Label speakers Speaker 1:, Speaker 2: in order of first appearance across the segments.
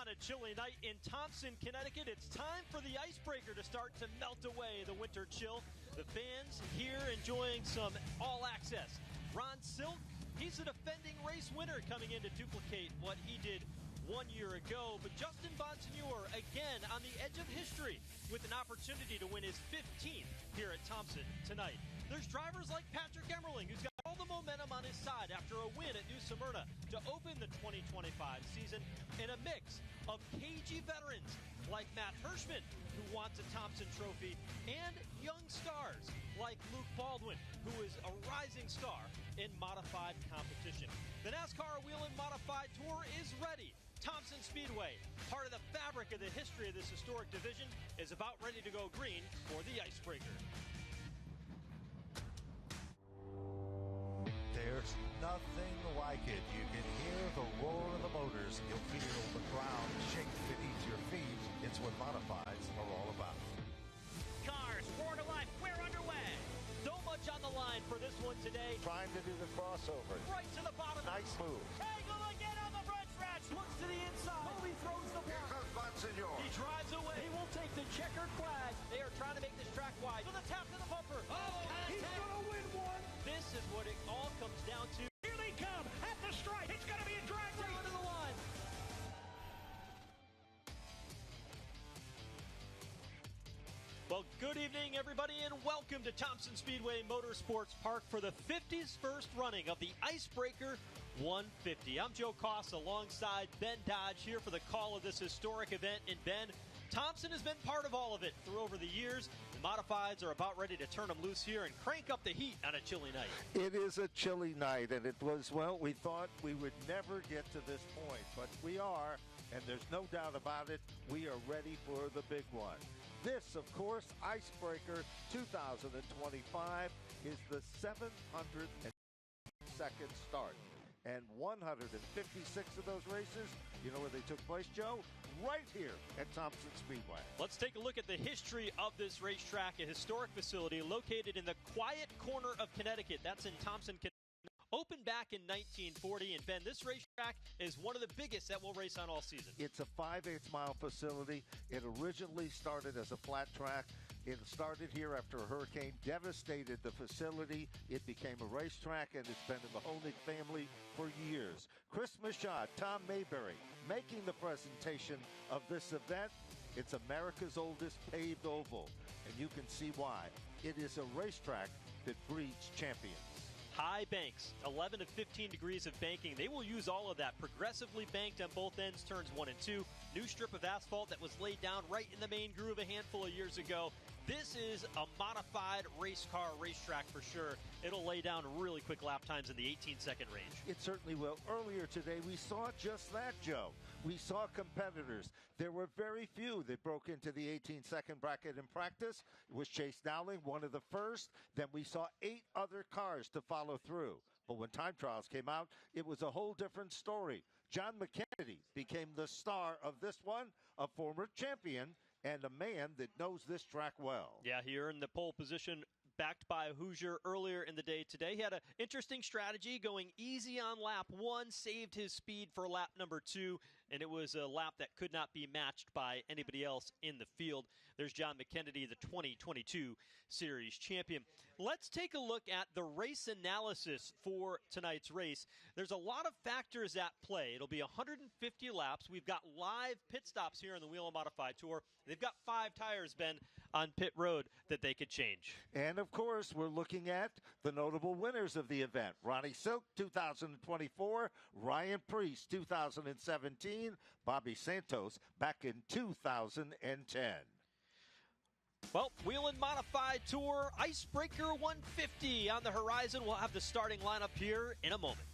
Speaker 1: On a chilly night in Thompson, Connecticut, it's time for the Icebreaker to start to melt away the winter chill. The fans here enjoying some all-access. Ron Silk, he's a defending race winner coming in to duplicate what he did 1 year ago. But Justin Bonsignore, again, on the edge of history with an opportunity to win his 15th here at Thompson tonight. There's drivers like Patrick Emmerling, who's got all the momentum on his side after a win at New Smyrna to open the 2025 season, and a mix of cagey veterans like Matt Hirschman, who wants a Thompson trophy, and young stars like Luke Baldwin, who is a rising star in modified competition. The NASCAR Whelen Modified Tour is ready. Thompson Speedway, part of the fabric of the history of this historic division, is about ready to go green for the Icebreaker.
Speaker 2: There's nothing like it. You can hear the roar of the motors. You'll feel the ground shake beneath your feet. It's what modifieds are all about.
Speaker 1: Cars, roar to life, we're underway. So much on the line for this one today.
Speaker 2: Trying to do the crossover.
Speaker 1: Right to the bottom.
Speaker 2: Nice move.
Speaker 1: Angle again on the front stretch. Looks to the inside. He throws the
Speaker 2: Here
Speaker 1: block.
Speaker 2: comes Bonsignore.
Speaker 1: He drives away. He will take the checkered flag. They are trying to make this track wide. To the tap to the bumper.
Speaker 3: He's going to win one.
Speaker 1: This is what it all comes down to.
Speaker 3: Here they come at the stripe. It's going to be a drag race.
Speaker 1: Down to the line. Well, good evening, everybody, and welcome to Thompson Speedway Motorsports Park for the 51st running of the Icebreaker 150. I'm Joe Koss alongside Ben Dodge here for the call of this historic event. And Ben, Thompson has been part of all of it through over the years. The modifieds are about ready to turn them loose here and crank up the heat on a chilly night.
Speaker 2: It is a chilly night, and it was, well, we thought we would never get to this point, but we are, and there's no doubt about it, we are ready for the big one. This, of course, Icebreaker 2025 is the 702nd start. And 156 of those races, you know where they took place, Joe? Right here at Thompson Speedway.
Speaker 1: Let's take a look at the history of this racetrack, a historic facility located in the quiet corner of Connecticut. That's in Thompson, Connecticut. Opened back in 1940, and Ben, this racetrack is one of the biggest that we'll race on all season.
Speaker 2: It's a 5/8 mile facility. It originally started as a flat track. It started here after a hurricane devastated the facility. It became a racetrack, and it's been in the Honig family for years. Chris Michaud, Tom Mayberry, making the presentation of this event. It's America's oldest paved oval, and you can see why. It is a racetrack that breeds champions.
Speaker 1: High banks, 11 to 15 degrees of banking. They will use all of that. Progressively banked on both ends, turns 1 and 2. New strip of asphalt that was laid down right in the main groove a handful of years ago. This is a modified race car racetrack for sure. It'll lay down really quick lap times in the 18-second range.
Speaker 2: It certainly will. Earlier today, we saw just that, Joe. We saw competitors. There were very few that broke into the 18-second bracket in practice. It was Chase Dowling, one of the first. Then we saw 8 other cars to follow through. But when time trials came out, it was a whole different story. John McKennedy became the star of this one, a former champion and a man that knows this track well.
Speaker 1: Yeah, he earned the pole position backed by a Hoosier earlier in the day today. He had an interesting strategy, going easy on lap 1, saved his speed for lap number 2, and it was a lap that could not be matched by anybody else in the field. There's John McKennedy, the 2022 Series champion. Let's take a look at the race analysis for tonight's race. There's a lot of factors at play. It'll be 150 laps. We've got live pit stops here on the Whelen Modified Tour. They've got 5 tires, Ben, on pit road that they could change.
Speaker 2: And, of course, we're looking at the notable winners of the event. Ronnie Silk, 2024. Ryan Preece, 2017. Bobby Santos back in 2010.
Speaker 1: Well, Whelen Modified Tour, Icebreaker 150 on the horizon. We'll have the starting lineup here in a moment.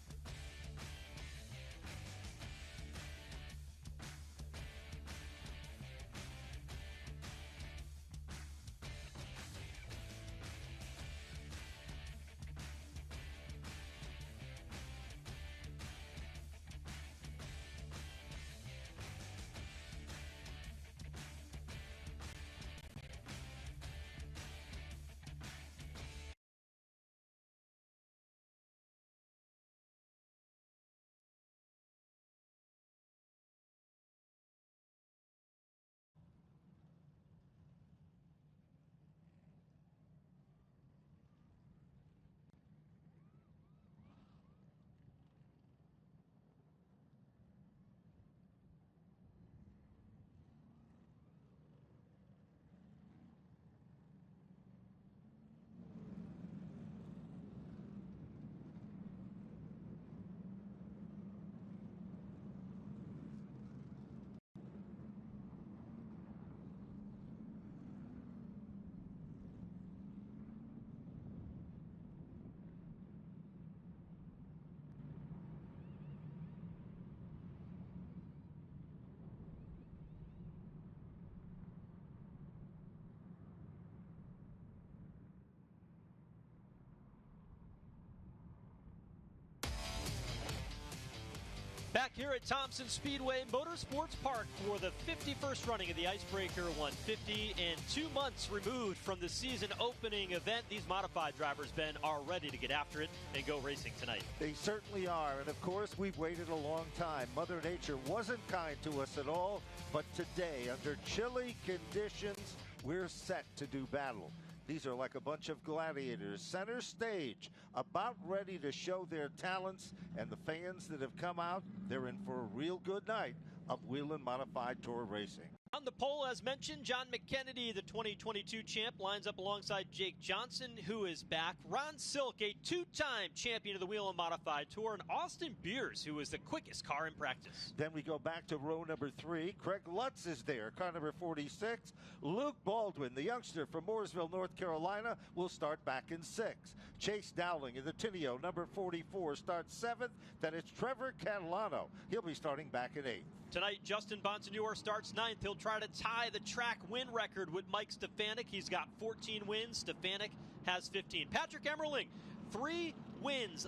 Speaker 1: back here at Thompson Speedway Motorsports Park for the 51st running of the Icebreaker 150. And 2 months removed from the season opening event, these modified drivers, Ben, are ready to get after it and go racing tonight.
Speaker 2: They certainly are. And of course, we've waited a long time. Mother Nature wasn't kind to us at all. But today, under chilly conditions, we're set to do battle. These are like a bunch of gladiators, center stage, about ready to show their talents. And the fans that have come out, they're in for a real good night of Whelen Modified Tour Racing.
Speaker 1: On the pole, as mentioned, John McKennedy, the 2022 champ, lines up alongside Jake Johnson, who is back. Ron Silk, a two-time champion of the Whelen Modified Tour, and Austin Beers, who is the quickest car in practice.
Speaker 2: Then we go back to row number 3. Craig Lutz is there, car number 46. Luke Baldwin, the youngster from Mooresville, North Carolina, will start back in 6. Chase Dowling in the Tineo, number 44, starts 7th. Then it's Trevor Catalano. He'll be starting back in 8th.
Speaker 1: Tonight, Justin Bonsignore starts 9th. He'll try to tie the track win record with Mike Stefanik. He's got 14 wins. Stefanik has 15. Patrick Emmerling, 3 wins.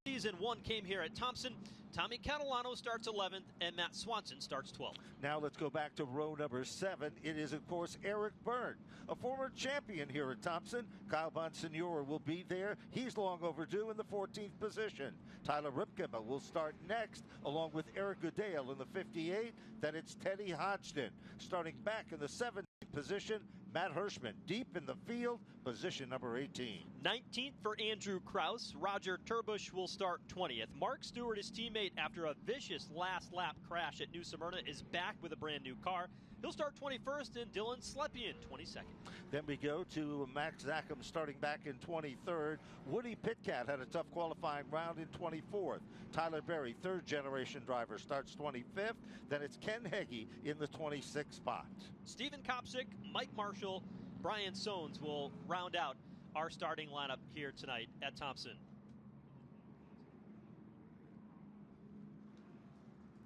Speaker 1: Season 1 came here at Thompson. Tommy Catalano starts 11th, and Matt Swanson starts 12th.
Speaker 2: Now let's go back to row number 7. It is, of course, Eric Byrne, a former champion here at Thompson. Kyle Bonsignore will be there. He's long overdue in the 14th position. Tyler Ripkema will start next, along with Eric Goodale in the 58. Then it's Teddy Hodgson. Starting back in the 17th position, Matt Hirschman deep in the field, position number 18.
Speaker 1: 19th for Andrew Kraus. Roger Turbush will start 20th. Mark Stewart, his teammate, after a vicious last lap crash at New Smyrna, is back with a brand new car. He'll start 21st, and Dylan Slepian 22nd.
Speaker 2: Then we go to Max Zackham starting back in 23rd. Woody Pitcat had a tough qualifying round in 24th. Tyler Berry, third generation driver, starts 25th. Then it's Ken Heggie in the 26th spot.
Speaker 1: Stephen Kopsick, Mike Marshall, Brian Sones will round out our starting lineup here tonight at Thompson.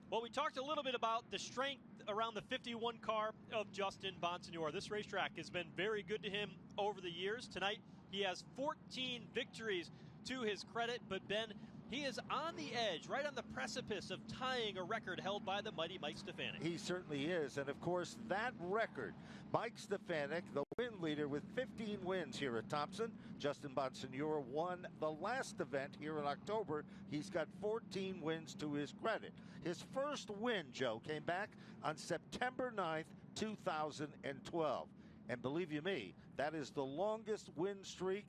Speaker 1: Well, we talked a little bit about the strength around the 51 car of Justin Bonsignore. This racetrack has been very good to him over the years. Tonight, he has 14 victories to his credit, but Ben, he is on the edge, right on the precipice of tying a record held by the mighty Mike Stefanik.
Speaker 2: He certainly is, and of course, that record, Mike Stefanik, the win leader with 15 wins here at Thompson. Justin Bonsignore won the last event here in October. He's got 14 wins to his credit. His first win, Joe, came back on September 9th, 2012. And believe you me, that is the longest win streak.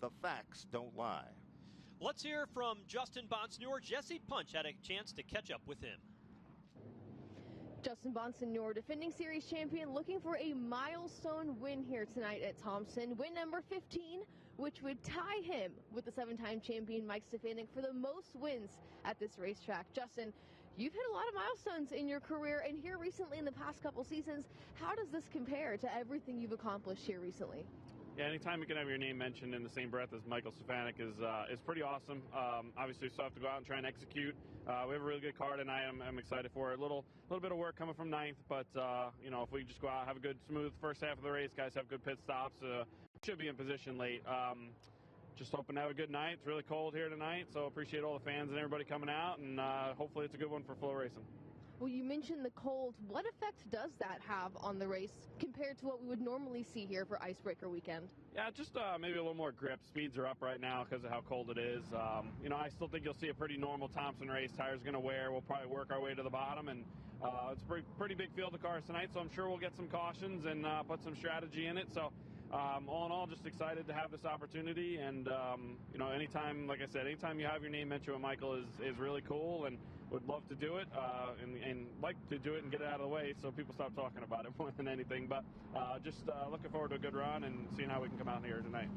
Speaker 2: The facts don't lie.
Speaker 1: Let's hear from Justin Bonsignore. Jesse Punch had a chance to catch up with him.
Speaker 4: Justin Bonsignore, defending series champion, looking for a milestone win here tonight at Thompson. Win number 15, which would tie him with the 7-time champion Mike Stefanik for the most wins at this racetrack. Justin, you've hit a lot of milestones in your career, and here recently in the past couple seasons. How does this compare to everything you've accomplished here recently?
Speaker 5: Yeah, anytime you can have your name mentioned in the same breath as Michael Stefanik is pretty awesome. Obviously, we still have to go out and try and execute. We have a really good car tonight. I'm excited for it. A little bit of work coming from 9th, but you know, if we just go out, have a good, smooth first half of the race, guys have good pit stops, should be in position late. Just hoping to have a good night. It's really cold here tonight, so appreciate all the fans and everybody coming out, and hopefully it's a good one for flow racing.
Speaker 4: Well, you mentioned the cold. What effect does that have on the race compared to what we would normally see here for Icebreaker weekend?
Speaker 5: Yeah, just maybe a little more grip. Speeds are up right now because of how cold it is. You know, I still think you'll see a pretty normal Thompson race. Tires going to wear. We'll probably work our way to the bottom, and it's a pretty big field of cars tonight, so I'm sure we'll get some cautions and put some strategy in it. So all in all, just excited to have this opportunity, and you know, anytime, like I said, anytime you have your name mentioned with Michael is really cool, and would love to do it and like to do it and get it out of the way so people stop talking about it more than anything. But just looking forward to a good run and seeing how we can come out here tonight.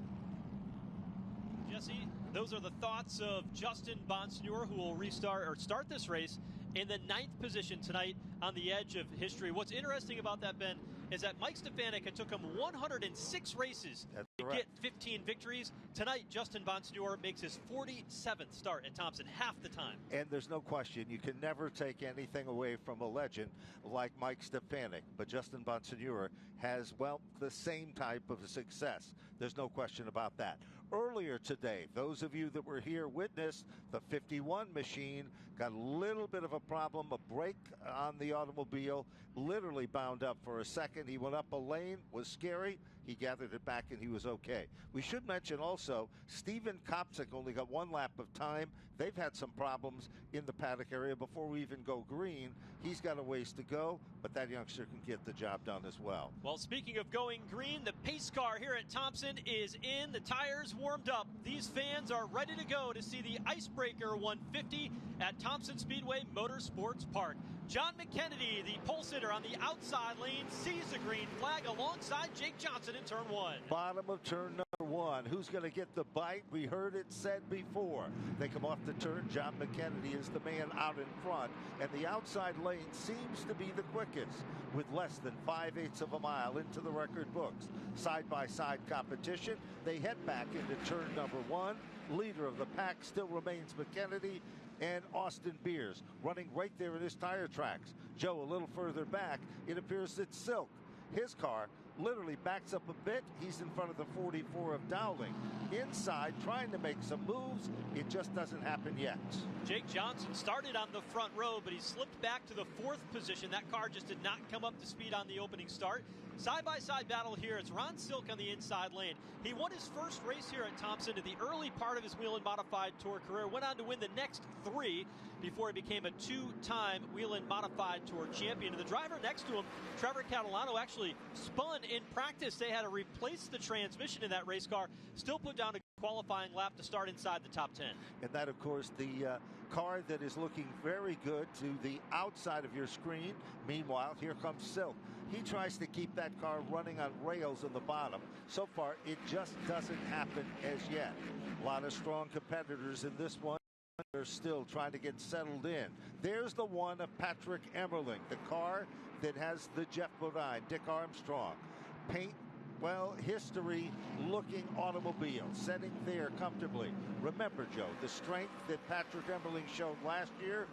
Speaker 1: Jesse, those are the thoughts of Justin Bonsignore, who will start this race in the 9th position tonight on the edge of history. What's interesting about that, Ben, is that Mike Stefanik, it took him 106 races to get 15 victories. Tonight, Justin Bonsignore makes his 47th start at Thompson, half the time.
Speaker 2: And there's no question, you can never take anything away from a legend like Mike Stefanik. But Justin Bonsignore has, well, the same type of success. There's no question about that. Earlier today, those of you that were here witnessed the 51 machine got a little bit of a problem, a brake on the automobile, literally bound up for a second. He went up a lane, was scary. He gathered it back and he was okay. We should mention also, Steven Kopczyk only got 1 lap of time. They've had some problems in the paddock area before we even go green. He's got a ways to go, but that youngster can get the job done as well.
Speaker 1: Well, speaking of going green, the pace car here at Thompson is in. The tires warmed up. These fans are ready to go to see the Icebreaker 150 at Thompson Speedway Motorsports Park. John McKennedy, the pole sitter on the outside lane, sees the green flag alongside Jake Johnson in turn 1.
Speaker 2: Bottom of turn number 1. Who's going to get the bite? We heard it said before. They come off the turn. John McKennedy is the man out in front, and the outside lane seems to be the quickest with less than 5/8 of a mile into the record books. Side-by-side competition. They head back into turn number 1. Leader of the pack still remains McKennedy and Austin Beers running right there in his tire tracks. Joe, a little further back, it appears that Silk, his car, literally backs up a bit. He's in front of the 44 of Dowling. Inside, trying to make some moves. It just doesn't happen yet.
Speaker 1: Jake Johnson started on the front row, but he slipped back to the 4th position. That car just did not come up to speed on the opening start. Side-by-side battle here. It's Ron Silk on the inside lane. He won his first race here at Thompson in the early part of his Whelen Modified Tour career. Went on to win the next 3 before he became a 2-time Whelen Modified Tour champion. And the driver next to him, Trevor Catalano, actually spun in practice. They had to replace the transmission in that race car. Still put down a qualifying lap to start inside the top 10.
Speaker 2: And that, of course, the car that is looking very good to the outside of your screen. Meanwhile, here comes Silk. He tries to keep that car running on rails in the bottom. So far, it just doesn't happen as yet. A lot of strong competitors in this one. They're still trying to get settled in. There's the one of Patrick Emmerling, the car that has the Jeff Bodine, Dick Armstrong. Paint, well, history looking automobile, setting there comfortably. Remember, Joe, the strength that Patrick Emmerling showed last year,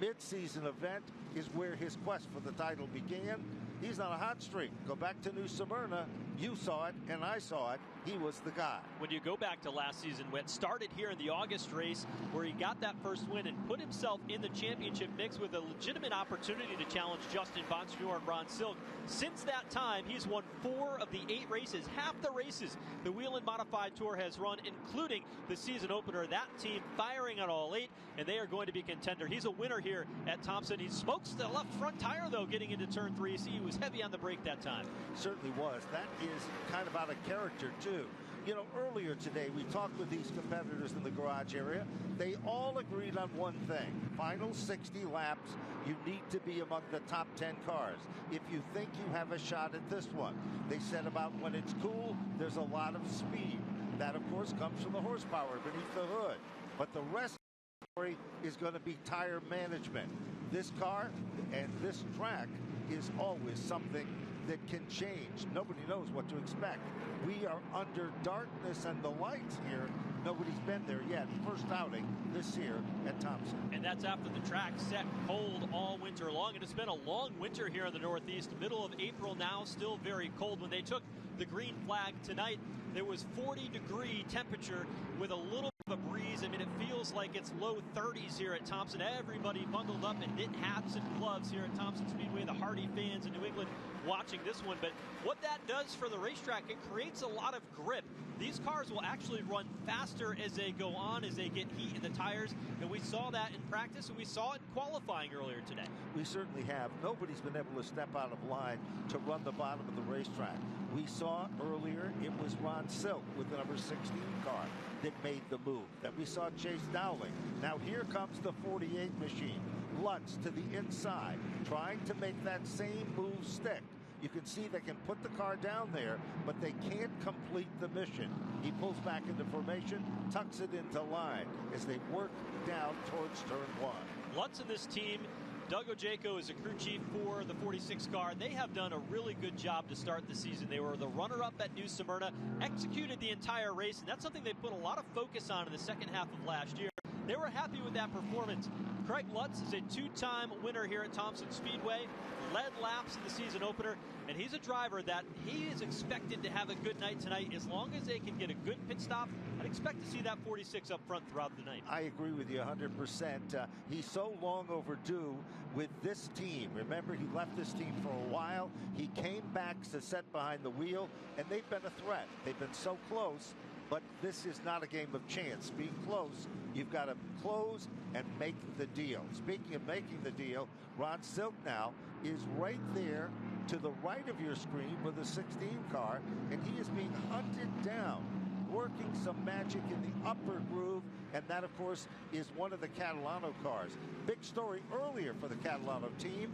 Speaker 2: mid-season event, is where his quest for the title began. He's on a hot streak. Go back to New Smyrna. You saw it, and I saw it. He was the guy.
Speaker 1: When you go back to last season, when it started here in the August race, where he got that first win and put himself in the championship mix with a legitimate opportunity to challenge Justin Bonsignor and Ron Silk. Since that time, he's won 4 of the 8 races, half the races the Whelen Modified Tour has run, including the season opener. That team firing on all 8, and they are going to be contender. He's a winner here at Thompson. He smokes the left front tire, though, getting into turn 3. See, he was heavy on the brake that time.
Speaker 2: Certainly was. That is kind of out of character, too. You know, earlier today, we talked with these competitors in the garage area. They all agreed on one thing. Final 60 laps, you need to be among the top 10 cars if you think you have a shot at this one. They said about when it's cool, there's a lot of speed. That, of course, comes from the horsepower beneath the hood. But the rest of the story is going to be tire management. This car and this track is always something that can change. Nobody knows what to expect. We are under darkness and the lights here. Nobody's been there yet. First outing this year at Thompson.
Speaker 1: And that's after the track set cold all winter long. And it's been a long winter here in the Northeast. Middle of April now, still very cold. When they took the green flag tonight, there was 40-degree temperature with a little bit of a breeze. I mean, it feels like it's low 30s here at Thompson. Everybody bundled up in knit hats and gloves here at Thompson Speedway. The hardy fans in New England watching this one. But what that does for the racetrack, it creates a lot of grip. These cars will actually run faster as they go on, as they get heat in the tires. And we saw that in practice, and we saw it in qualifying earlier today.
Speaker 2: We certainly have. Nobody's been able to step out of line to run the bottom of the racetrack. We saw earlier it was Ron Silk with the number 16 car that made the move, that we saw Chase Dowling. Now here comes the 48 machine. Lutz to the inside, trying to make that same move stick. You can see they can put the car down there, but they can't complete the mission. He pulls back into formation, tucks it into line as they work down towards turn 1.
Speaker 1: Lutz and this team, Doug Ojeko is a crew chief for the 46 car. They have done a really good job to start the season. They were the runner-up at New Smyrna, executed the entire race, and that's something they put a lot of focus on in the second half of last year. They were happy with that performance. Craig Lutz is a two-time winner here at Thompson Speedway, led laps in the season opener, and he's a driver that he is expected to have a good night tonight. As long as they can get a good pit stop, I'd expect to see that 46 up front throughout the night.
Speaker 2: I agree with you 100%. He's so long overdue with this team. Remember, he left this team for a while. He came back to set behind the wheel, and they've been a threat. They've been so close, but this is not a game of chance. Being close, you've got to close and make the deal. Speaking of making the deal, Ron Silk now is right there to the right of your screen with a 16 car, and he is being hunted down, working some magic in the upper groove, and that, of course, is one of the Catalano cars. Big story earlier for the Catalano team.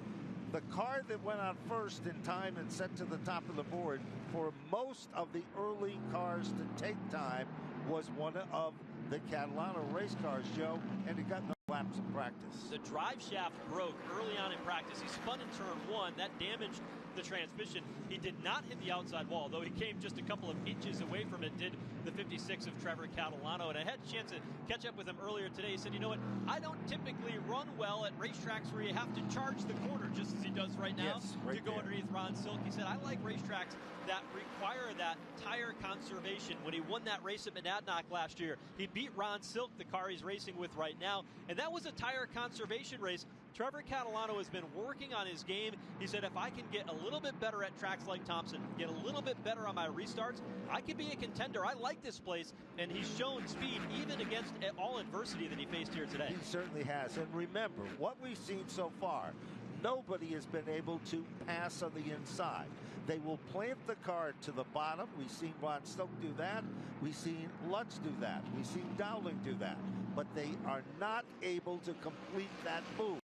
Speaker 2: The car that went on first in time and set to the top of the board for most of the early cars to take time was one of the Catalano race cars, Joe, and it got no laps in practice.
Speaker 1: The drive shaft broke early on in practice. He spun in turn one. That damaged the transmission. He did not hit the outside wall, though he came just a couple of inches away from it, did the 56 of Trevor Catalano. And I had a chance to catch up with him earlier today. He said, you know what, I don't typically run well at racetracks where you have to charge the corner, just as he does right now, to go underneath Ron Silk. He said, I like racetracks that require that tire conservation. When he won that race at Monadnock last year, he beat Ron Silk, the car he's racing with right now, and that was a tire conservation race. Trevor Catalano has been working on his game. He said, if I can get a little bit better at tracks like Thompson, get a little bit better on my restarts, I can be a contender. I like this place, and he's shown speed even against all adversity that he faced here today.
Speaker 2: He certainly has. And remember, what we've seen so far, nobody has been able to pass on the inside. They will plant the car to the bottom. We've seen Ron Silk do that. We've seen Lutz do that. We've seen Dowling do that. But they are not able to complete that move.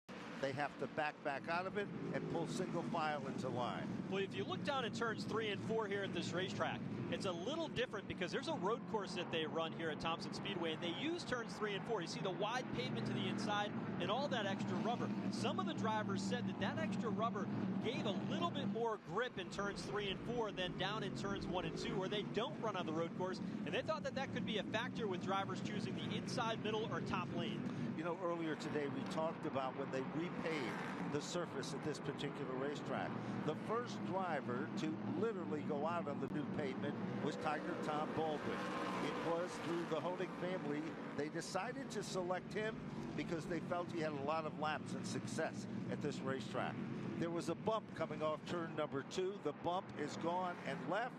Speaker 2: They have to back out of it and pull single file into line.
Speaker 1: Well, if you look down in turns 3 and 4 here at this racetrack, it's a little different because there's a road course that they run here at Thompson Speedway, and they use turns 3 and 4. You see the wide pavement to the inside and all that extra rubber. Some of the drivers said that extra rubber gave a little bit more grip in turns 3 and 4 than down in turns 1 and 2, where they don't run on the road course, and they thought that could be a factor with drivers choosing the inside, middle, or top lane.
Speaker 2: You know, earlier today we talked about when they repaved the surface at this particular racetrack. The first driver to literally go out on the new pavement was Tiger Tom Baldwin. It was through the Honig family. They decided to select him because they felt he had a lot of laps and success at this racetrack. There was a bump coming off turn number 2. The bump is gone and left,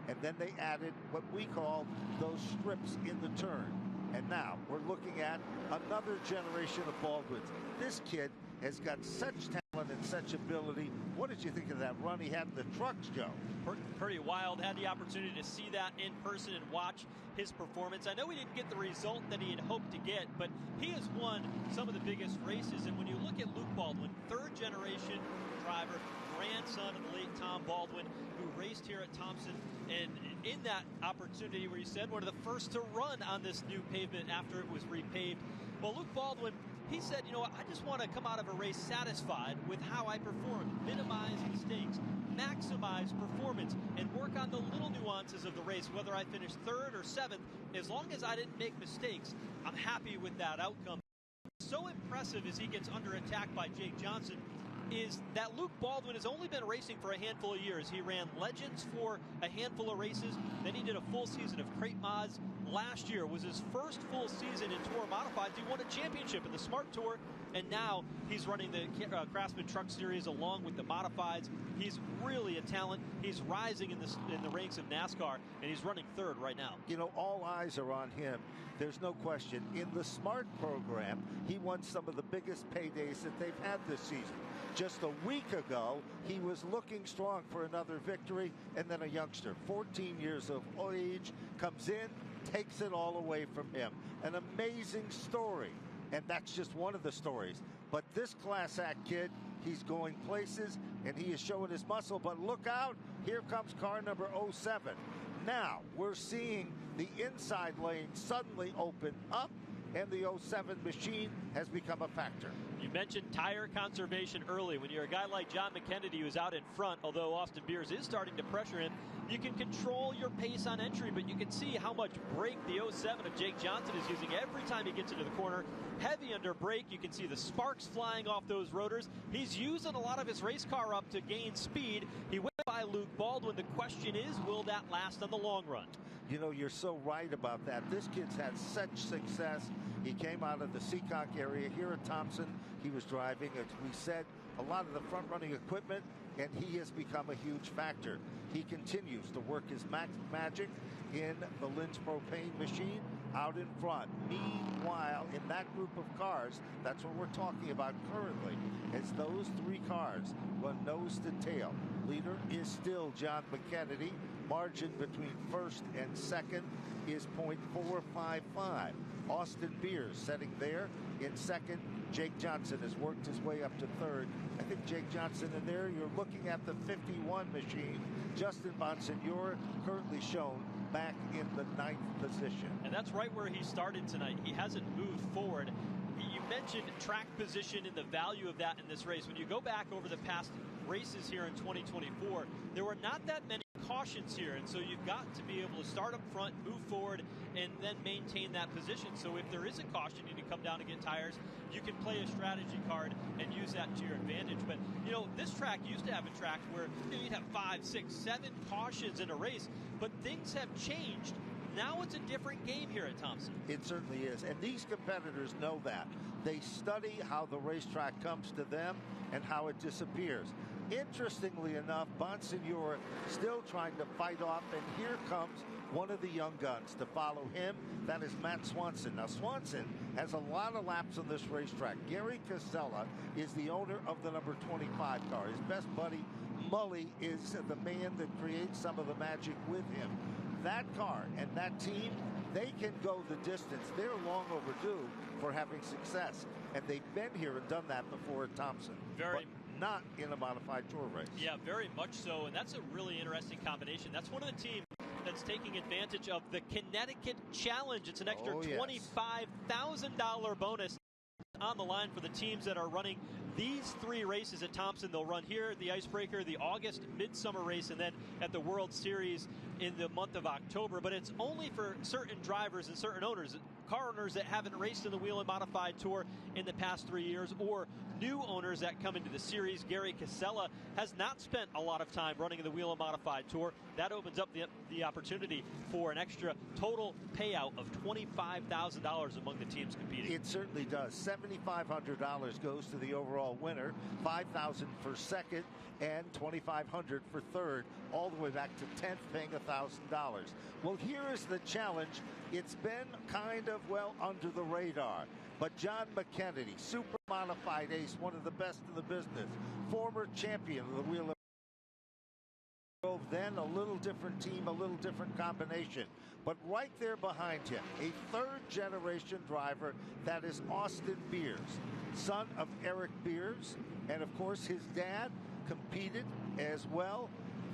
Speaker 2: and then they added what we call those strips in the turn. And now we're looking at another generation of Baldwins. This kid has got such talent and such ability. What did you think of that run he had in the trucks, Joe?
Speaker 1: Pretty wild. Had the opportunity to see that in person and watch his performance. I know he didn't get the result that he had hoped to get, but he has won some of the biggest races. And when you look at Luke Baldwin, third generation driver, grandson of the late Tom Baldwin, who raced here at Thompson, and in that opportunity where he said one of the first to run on this new pavement after it was repaved. Well, Luke Baldwin, he said, you know what, I just want to come out of a race satisfied with how I performed, minimize mistakes, maximize performance, and work on the little nuances of the race, whether I finished 3rd or 7th. As long as I didn't make mistakes, I'm happy with that outcome. So impressive as he gets under attack by Jake Johnson is that Luke Baldwin has only been racing for a handful of years. He ran Legends for a handful of races. Then he did a full season of Crate Mods. Last year was his first full season in Tour Modifieds. He won a championship in the Smart Tour, and now he's running the Craftsman Truck Series along with the Modifieds. He's really a talent. He's rising in the ranks of NASCAR, and he's running 3rd right now.
Speaker 2: You know, all eyes are on him. There's no question. In the Smart program, he won some of the biggest paydays that they've had this season. Just a week ago, he was looking strong for another victory, and then a youngster, 14 years of age, comes in, takes it all away from him. An amazing story, and that's just one of the stories. But this Class Act kid, he's going places, and he is showing his muscle. But look out, here comes car number 07. Now, we're seeing the inside lane suddenly open up, and the 07 machine has become a factor.
Speaker 1: You mentioned tire conservation early. When you're a guy like John McKennedy who's out in front, although Austin Beers is starting to pressure him, you can control your pace on entry, but you can see how much brake the 07 of Jake Johnson is using every time he gets into the corner. Heavy under brake. You can see the sparks flying off those rotors. He's using a lot of his race car up to gain speed. He went by Luke Baldwin. The question is, will that last on the long run?
Speaker 2: You know, you're so right about that. This kid's had such success. He came out of the Seacock area here at Thompson. He was driving, as we said, a lot of the front-running equipment, and he has become a huge factor. He continues to work his magic in the Linz propane machine out in front. Meanwhile, in that group of cars, that's what we're talking about currently, as those three cars run nose to tail. Leader is still John McKennedy. Margin between first and second is .455. Austin Beers setting there in second. Jake Johnson has worked his way up to third. I think Jake Johnson in there, you're looking at the 51 machine. Justin Bonsignore currently shown back in the 9th position.
Speaker 1: And that's right where he started tonight. He hasn't moved forward. You mentioned track position and the value of that in this race. When you go back over the past races here in 2024, there were not that many cautions here, and so you've got to be able to start up front, move forward, and then maintain that position. So if there is a caution, you need to come down and get tires. You can play a strategy card and use that to your advantage. But, you know, this track used to have a track where you'd have 5, 6, 7 cautions in a race, but things have changed. Now it's a different game here at Thompson.
Speaker 2: It certainly is, and these competitors know that. They study how the racetrack comes to them and how it disappears. Interestingly enough, Bonsignore still trying to fight off, and here comes one of the young guns to follow him. That is Matt Swanson. Now, Swanson has a lot of laps on this racetrack. Gary Casella is the owner of the number 25 car. His best buddy, Mully, is the man that creates some of the magic with him. That car and that team, they can go the distance. They're long overdue for having success, and they've been here and done that before at Thompson.
Speaker 1: Very
Speaker 2: not in a modified tour race.
Speaker 1: Yeah, very much so, and that's a really interesting combination. That's one of the teams that's taking advantage of the Connecticut Challenge. It's an extra $25,000 bonus on the line for the teams that are running these 3 races at Thompson. They'll run here at the Icebreaker, the August Midsummer Race, and then at the World Series in the month of October. But it's only for certain drivers and certain owners, car owners that haven't raced in the Whelen Modified Tour in the past 3 years, or new owners that come into the series. Gary Casella has not spent a lot of time running in the Whelen Modified Tour. That opens up the opportunity for an extra total payout of $25,000 among the teams competing.
Speaker 2: It certainly does. $7,500 goes to the overall winner, $5,000 for second, and $2,500 for third, all the way back to 10th, paying $1,000. Well, here is the challenge. It's been kind of, well, under the radar. But John McKennedy, super modified ace, one of the best in the business, former champion of the Whelen. Then a little different team, a little different combination. But right there behind him, a third-generation driver, that is Austin Beers, son of Eric Beers. And, of course, his dad competed as well.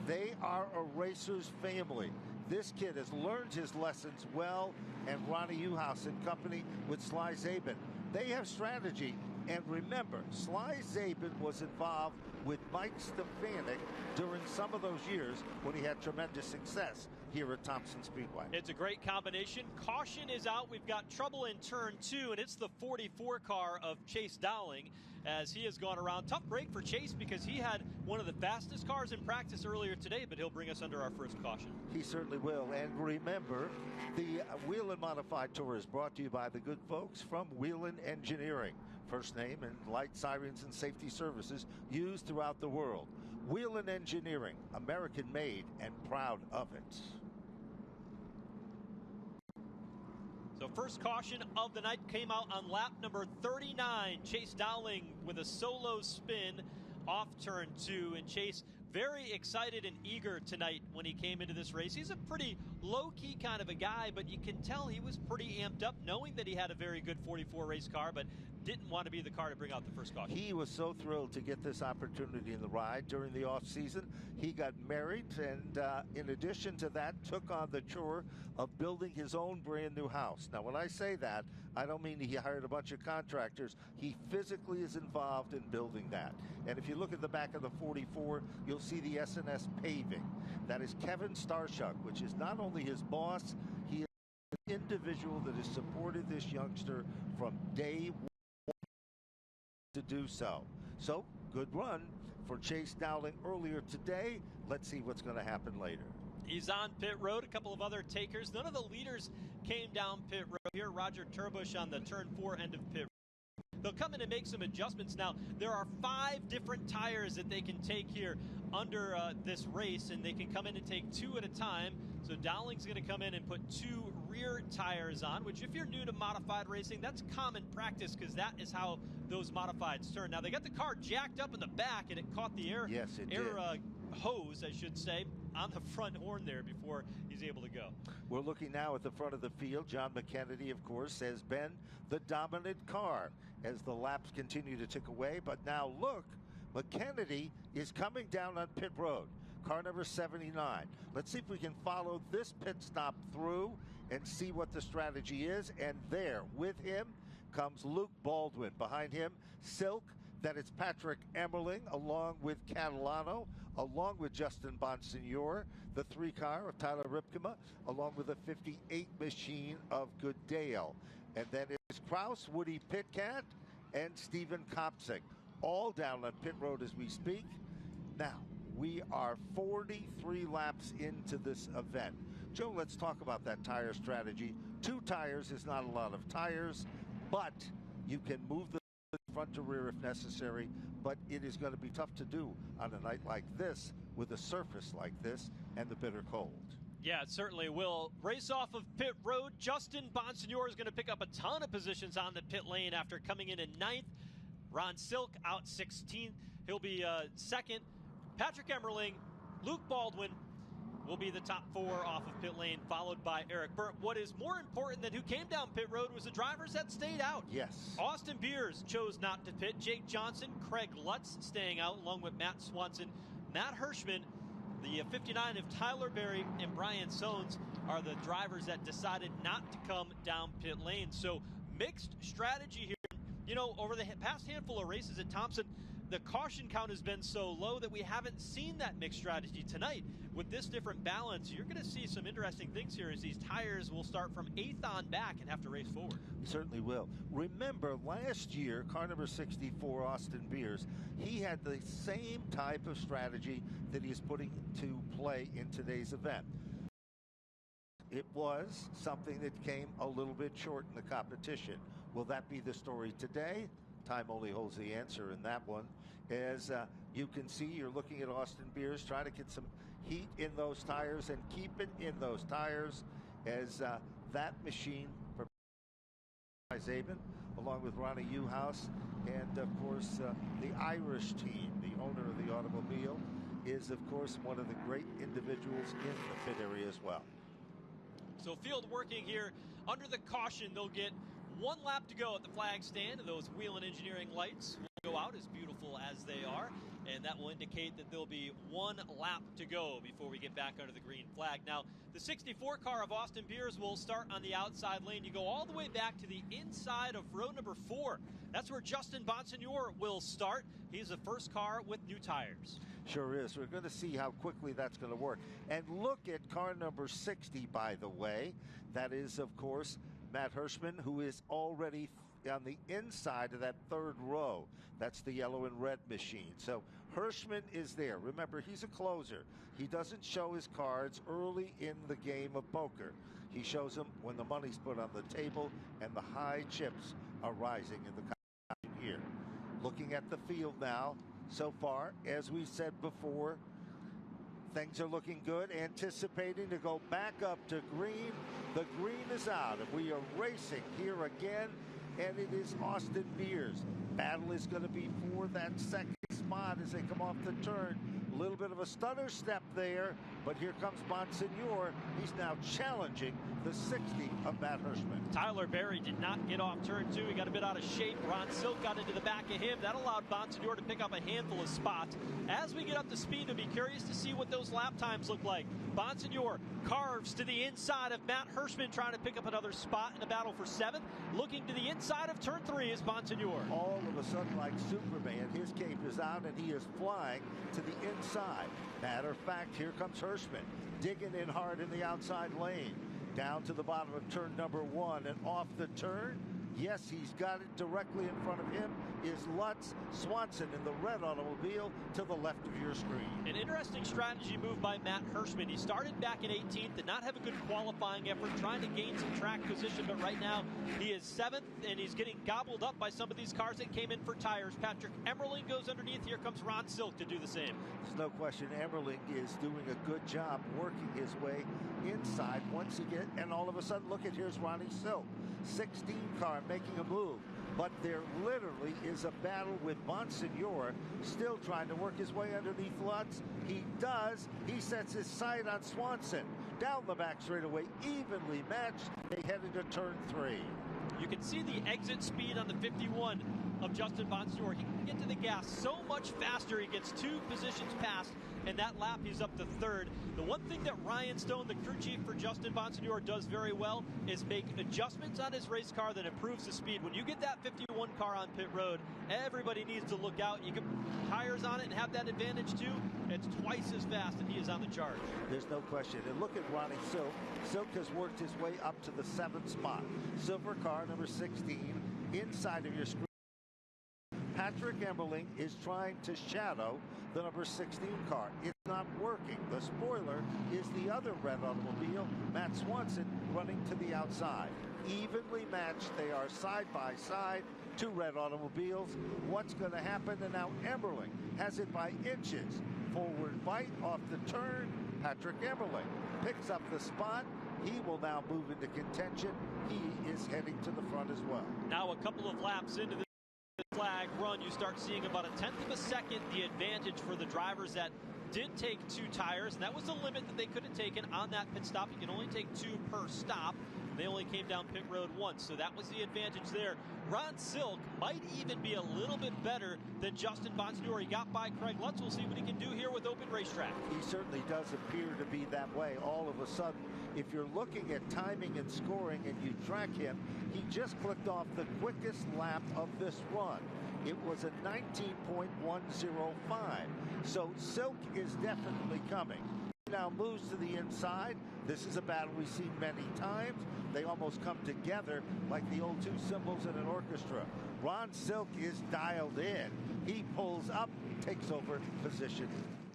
Speaker 2: They are a racer's family. This kid has learned his lessons well, and Ronnie Uhouse and company with Sly Zabin. They have strategy, and remember, Sly Zabin was involved with Mike Stefanik during some of those years when he had tremendous success here at Thompson Speedway.
Speaker 1: It's a great combination. Caution is out. We've got trouble in turn 2, and it's the 44 car of Chase Dowling as he has gone around. Tough break for Chase because he had one of the fastest cars in practice earlier today, but he'll bring us under our first caution.
Speaker 2: He certainly will. And remember, the Whelen Modified Tour is brought to you by the good folks from Whelen Engineering. First name and light sirens and safety services used throughout the world. Whelen Engineering, American made and proud of it.
Speaker 1: So first caution of the night came out on lap number 39. Chase Dowling with a solo spin off turn 2, and Chase very excited and eager tonight when he came into this race. He's a pretty low-key kind of a guy, but you can tell he was pretty amped up knowing that he had a very good 44 race car, but didn't want to be the car to bring out the first caution.
Speaker 2: He was so thrilled to get this opportunity in the ride during the off-season. He got married, and in addition to that, took on the chore of building his own brand new house. Now, when I say that, I don't mean he hired a bunch of contractors. He physically is involved in building that. And if you look at the back of the 44, you'll see the S&S paving. That is Kevin Starshuk, which is not only his boss, he is an individual that has supported this youngster from day one to do so. So, good run for Chase Dowling earlier today. Let's see what's going to happen later.
Speaker 1: He's on pit road. A couple of other takers. None of the leaders came down pit road here. Roger Turbush on the turn 4 end of pit road. They'll come in and make some adjustments. Now, there are 5 different tires that they can take here under this race, and they can come in and take 2 at a time. So Dowling's going to come in and put 2 rear tires on, which if you're new to modified racing, that's common practice because that is how those modifieds turn. Now, they got the car jacked up in the back, and it caught the air hose, I should say, on the front horn there before he's able to go.
Speaker 2: We're looking now at the front of the field. John McKennedy, of course, has been the dominant car as the laps continue to tick away. But now look, McKennedy is coming down on pit road. Car number 79. Let's see if we can follow this pit stop through and see what the strategy is. And there with him comes Luke Baldwin. Behind him, Silk. That it's Patrick Emmerling along with Catalano, along with Justin Bonsignor, the 3 car of Tyler Ripkema, along with the 58 machine of Goodale. And then it's Kraus, Woody Pitcat, and Stephen Kopsik, all down on pit road as we speak. Now, we are 43 laps into this event. Joe, let's talk about that tire strategy. 2 tires is not a lot of tires, but you can move the front to rear if necessary, but it is going to be tough to do on a night like this with a surface like this and the bitter cold.
Speaker 1: Yeah, it certainly will. Race off of pit road. Justin Bonsignor is going to pick up a ton of positions on the pit lane after coming in 9th. Ron Silk out 16th. He'll be 2nd. Patrick Emmerling, Luke Baldwin will be the top 4 off of pit lane, followed by Eric Burt. What is more important than who came down pit road was the drivers that stayed out.
Speaker 2: Yes.
Speaker 1: Austin Beers chose not to pit. Jake Johnson, Craig Lutz staying out, along with Matt Swanson. Matt Hirschman, the 59 of Tyler Berry, and Brian Sones are the drivers that decided not to come down pit lane. So mixed strategy here. You know, over the past handful of races at Thompson, the caution count has been so low that we haven't seen that mixed strategy. Tonight, with this different balance, you're going to see some interesting things here as these tires will start from 8th on back and have to race forward.
Speaker 2: Certainly will. Remember, last year, car number 64, Austin Beers, he had the same type of strategy that he's putting to play in today's event. It was something that came a little bit short in the competition. Will that be the story today? Time only holds the answer in that one. As you can see, you're looking at Austin Beers trying to get some heat in those tires and keep it in those tires as that machine for Zabin, along with Ronnie Uhouse, and of course the Irish team, the owner of the automobile, is of course one of the great individuals in the pit area as well.
Speaker 1: So field working here under the caution. They'll get 1 lap to go at the flag stand, and those Whelen engineering lights will go out, as beautiful as they are, and that will indicate that there'll be 1 lap to go before we get back under the green flag. Now, the 64 car of Austin Beers will start on the outside lane. You go all the way back to the inside of row number 4. That's where Justin Bonsignor will start. He's the first car with new tires.
Speaker 2: Sure is. We're going to see how quickly that's going to work. And look at car number 60, by the way. That is, of course, Matt Hirschman, who is already on the inside of that 3rd row. That's the yellow and red machine. So Hirschman is there. Remember, he's a closer. He doesn't show his cards early in the game of poker. He shows them when the money's put on the table and the high chips are rising in the competition here. Looking at the field now, so far, as we said before, things are looking good. Anticipating to go back up to green. The green is out, and we are racing here again, and it is Austin Beers. Battle is going to be for that 2nd spot as they come off the turn. little bit of a stutter step there, but here comes Bonsignor. He's now challenging the 60 of Matt Hirschman.
Speaker 1: Tyler Berry did not get off turn 2. He got a bit out of shape. Ron Silk got into the back of him. That allowed Bonsignor to pick up a handful of spots. As we get up to speed, we'll be curious to see what those lap times look like. Bonsignor carves to the inside of Matt Hirschman, trying to pick up another spot in the battle for 7th. Looking to the inside of turn 3 is Bonsignor.
Speaker 2: All of a sudden, like Superman, his cape is out and he is flying to the inside. Matter of fact, here comes Hirschman, digging in hard in the outside lane. Down to the bottom of turn number 1 and off the turn. Yes, he's got it directly in front of him is Lutz Swanson in the red automobile to the left of your screen.
Speaker 1: An interesting strategy move by Matt Hirschman. He started back in 18th, did not have a good qualifying effort, trying to gain some track position, but right now he is 7th, and he's getting gobbled up by some of these cars that came in for tires. Patrick Emmerling goes underneath. Here comes Ron Silk to do the same.
Speaker 2: There's no question Emmerling is doing a good job working his way inside once he gets, and all of a sudden, look at, here's Ronnie Silk. 16 car making a move, but there literally is a battle with Bonsignor still trying to work his way underneath Lutz. He does. He sets his sight on Swanson. Down the back straightaway, evenly matched. They head into turn 3.
Speaker 1: You can see the exit speed on the 51 of Justin Bonsignor. He can get to the gas so much faster. He gets 2 positions past, and that lap he's up to 3rd. The one thing that Ryan Stone, the crew chief for Justin Bonsignor, does very well is make adjustments on his race car that improves the speed. When you get that 51 car on pit road, everybody needs to look out. You can put tires on it and have that advantage too. It's twice as fast, and he is on the charge.
Speaker 2: There's no question. And look at Ronnie Silk. Silk has worked his way up to the 7th spot. Silver car number 16 inside of your screen. Patrick Emmerling is trying to shadow the number 16 car. It's not working. The spoiler is the other red automobile, Matt Swanson, running to the outside. Evenly matched. They are side by side. 2 red automobiles. What's going to happen? And now Emmerling has it by inches. Forward bite off the turn. Patrick Emmerling picks up the spot. He will now move into contention. He is heading to the front as well.
Speaker 1: Now a couple of laps into the flag run, you start seeing about a 1/10 of a second the advantage for the drivers that did take 2 tires, and that was the limit that they could have taken on that pit stop. You can only take 2 per stop. They only came down pit road once, so that was the advantage there. Ron Silk might even be a little bit better than Justin Bonsignor. He got by Craig Lutz. We'll see what he can do here with open racetrack.
Speaker 2: He certainly does appear to be that way. All of a sudden, if you're looking at timing and scoring and you track him, he just clicked off the quickest lap of this run. It was a 19.105. So Silk is definitely coming. He now moves to the inside. This is a battle we've seen many times. They almost come together like the old 2 cymbals in an orchestra. Ron Silk is dialed in. He pulls up, takes over position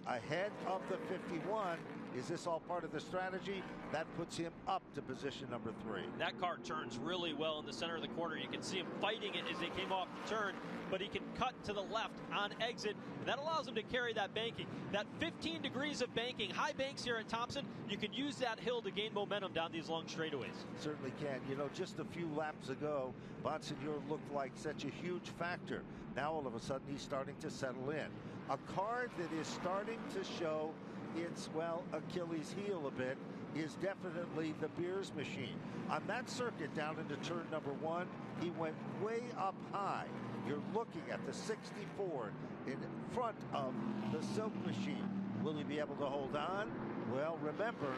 Speaker 2: ahead of the 51. Is this all part of the strategy? That puts him up to position number 3.
Speaker 1: That car turns really well in the center of the corner. You can see him fighting it as they came off the turn, but he can cut to the left on exit, and that allows him to carry that banking. That 15 degrees of banking, high banks here at Thompson, you can use that hill to gain momentum down these long straightaways.
Speaker 2: Certainly can. You know, just a few laps ago, Bonsignor looked like such a huge factor. Now all of a sudden he's starting to settle in. A car that is starting to show its, well, Achilles heel a bit is definitely the Beers machine. On that circuit down into turn number 1, he went way up high. You're looking at the 64 in front of the Silk machine. Will he be able to hold on? Well, remember,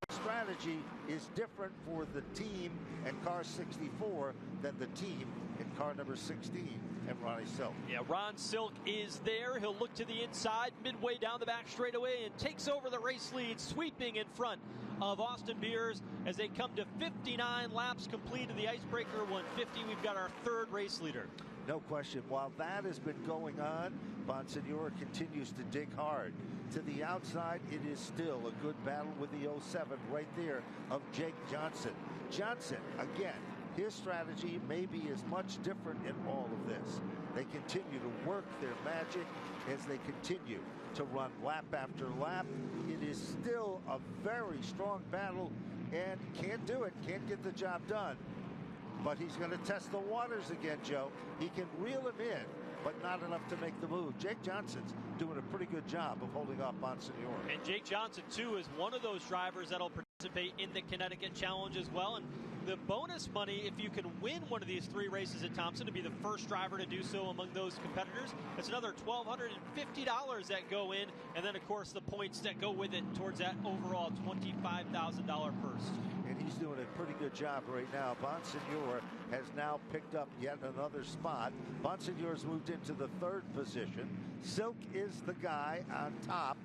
Speaker 2: strategy is different for the team and car 64 than the team in car number 16 and Ronnie Silk.
Speaker 1: Yeah, Ron Silk is there. He'll look to the inside, midway down the back straightaway, and takes over the race lead, sweeping in front of Austin Beers as they come to 59 laps complete of the Icebreaker 150. We've got our 3rd race leader.
Speaker 2: No question. While that has been going on, Bonsignor continues to dig hard. To the outside, it is still a good battle with the 07 right there of Jake Johnson. Johnson, again, his strategy maybe is much different in all of this. They continue to work their magic as they continue to run lap after lap. It is still a very strong battle and can't do it, can't get the job done. But he's going to test the waters again, Joe. He can reel him in but not enough to make the move. Jake Johnson's doing a pretty good job of holding off Bonsignore.
Speaker 1: And Jake Johnson, too, is one of those drivers that'll participate in the Connecticut Challenge as well. And the bonus money, if you can win one of these 3 races at Thompson, to be the first driver to do so among those competitors, it's another $1,250 that go in, and then, of course, the points that go with it towards that overall $25,000 purse.
Speaker 2: And he's doing a pretty good job right now. Bonsignore has now picked up yet another spot. Bonsignore's moved into the 3rd position. Silk is the guy on top,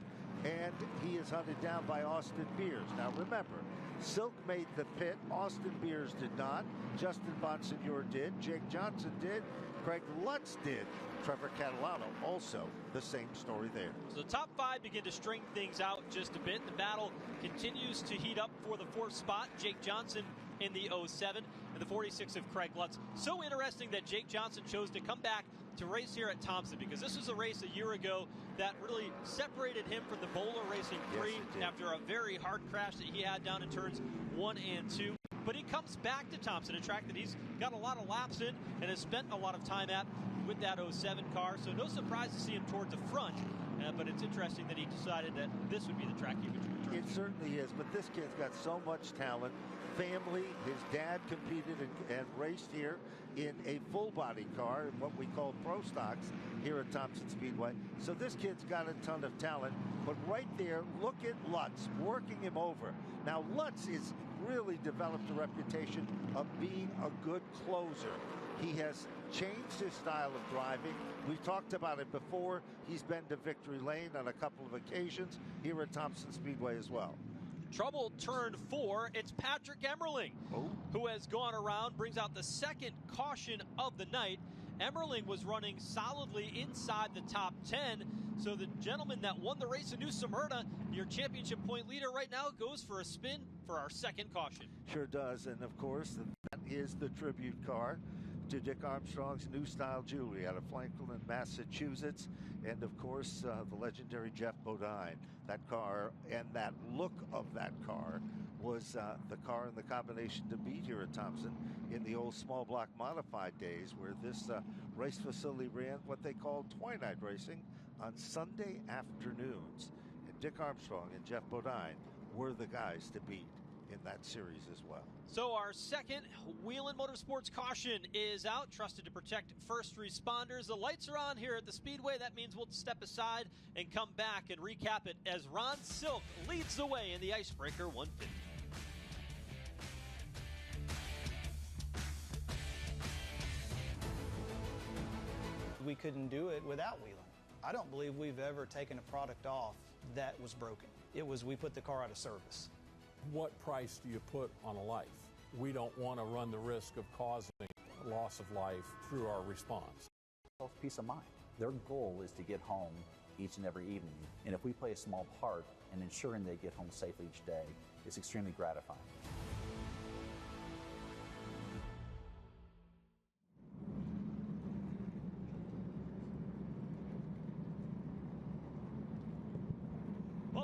Speaker 2: and he is hunted down by Austin Beers. Now, remember, Silk made the pit. Austin Beers did not. Justin Bonsignore did. Jake Johnson did. Craig Lutz did. Trevor Catalano also the same story there.
Speaker 1: So the top 5 begin to string things out just a bit. The battle continues to heat up for the 4th spot. Jake Johnson in the 07 and the 46 of Craig Lutz. So interesting that Jake Johnson chose to come back to race here at Thompson, because this was a race a year ago that really separated him from the Bowler Racing 3 after a very hard crash that he had down in turns 1 and 2. But he comes back to Thompson, a track that he's got a lot of laps in and has spent a lot of time at with that 07 car. So no surprise to see him towards the front. But it's interesting that he decided that this would be the track he would return.
Speaker 2: It certainly is, but this kid's got so much talent. Family, his dad competed and raced here in a full-body car, what we call pro stocks here at Thompson Speedway. So this kid's got a ton of talent. But right there, look at Lutz working him over. Now, Lutz has really developed a reputation of being a good closer. He has changed his style of driving. We've talked about it before. He's been to Victory Lane on a couple of occasions here at Thompson Speedway as well.
Speaker 1: Trouble turn 4. It's Patrick Emmerling, who has gone around, brings out the 2nd caution of the night. Emmerling was running solidly inside the top 10. So the gentleman that won the race in New Smyrna, your championship point leader right now, goes for a spin for our 2nd caution.
Speaker 2: Sure does. And of course, that is the tribute car to Dick Armstrong's New Style Jewelry out of Franklin, Massachusetts. And of course, the legendary Jeff Bodine. That car and that look of that car was the car and the combination to beat here at Thompson in the old small block modified days, where this race facility ran what they called twilight racing on Sunday afternoons. And Dick Armstrong and Jeff Bodine were the guys to beat in that series as well.
Speaker 1: So our 2nd Whelen Motorsports caution is out, trusted to protect first responders. The lights are on here at the Speedway. That means we'll step aside and come back and recap it as Ron Silk leads the way in the Icebreaker 150.
Speaker 6: We couldn't do it without Whelen. I don't believe we've ever taken a product off that was broken. It was, we put the car out of service.
Speaker 7: What price do you put on a life? We don't want to run the risk of causing loss of life through our response.
Speaker 8: Peace of mind. Their goal is to get home each and every evening. And if we play a small part in ensuring they get home safely each day, it's extremely gratifying.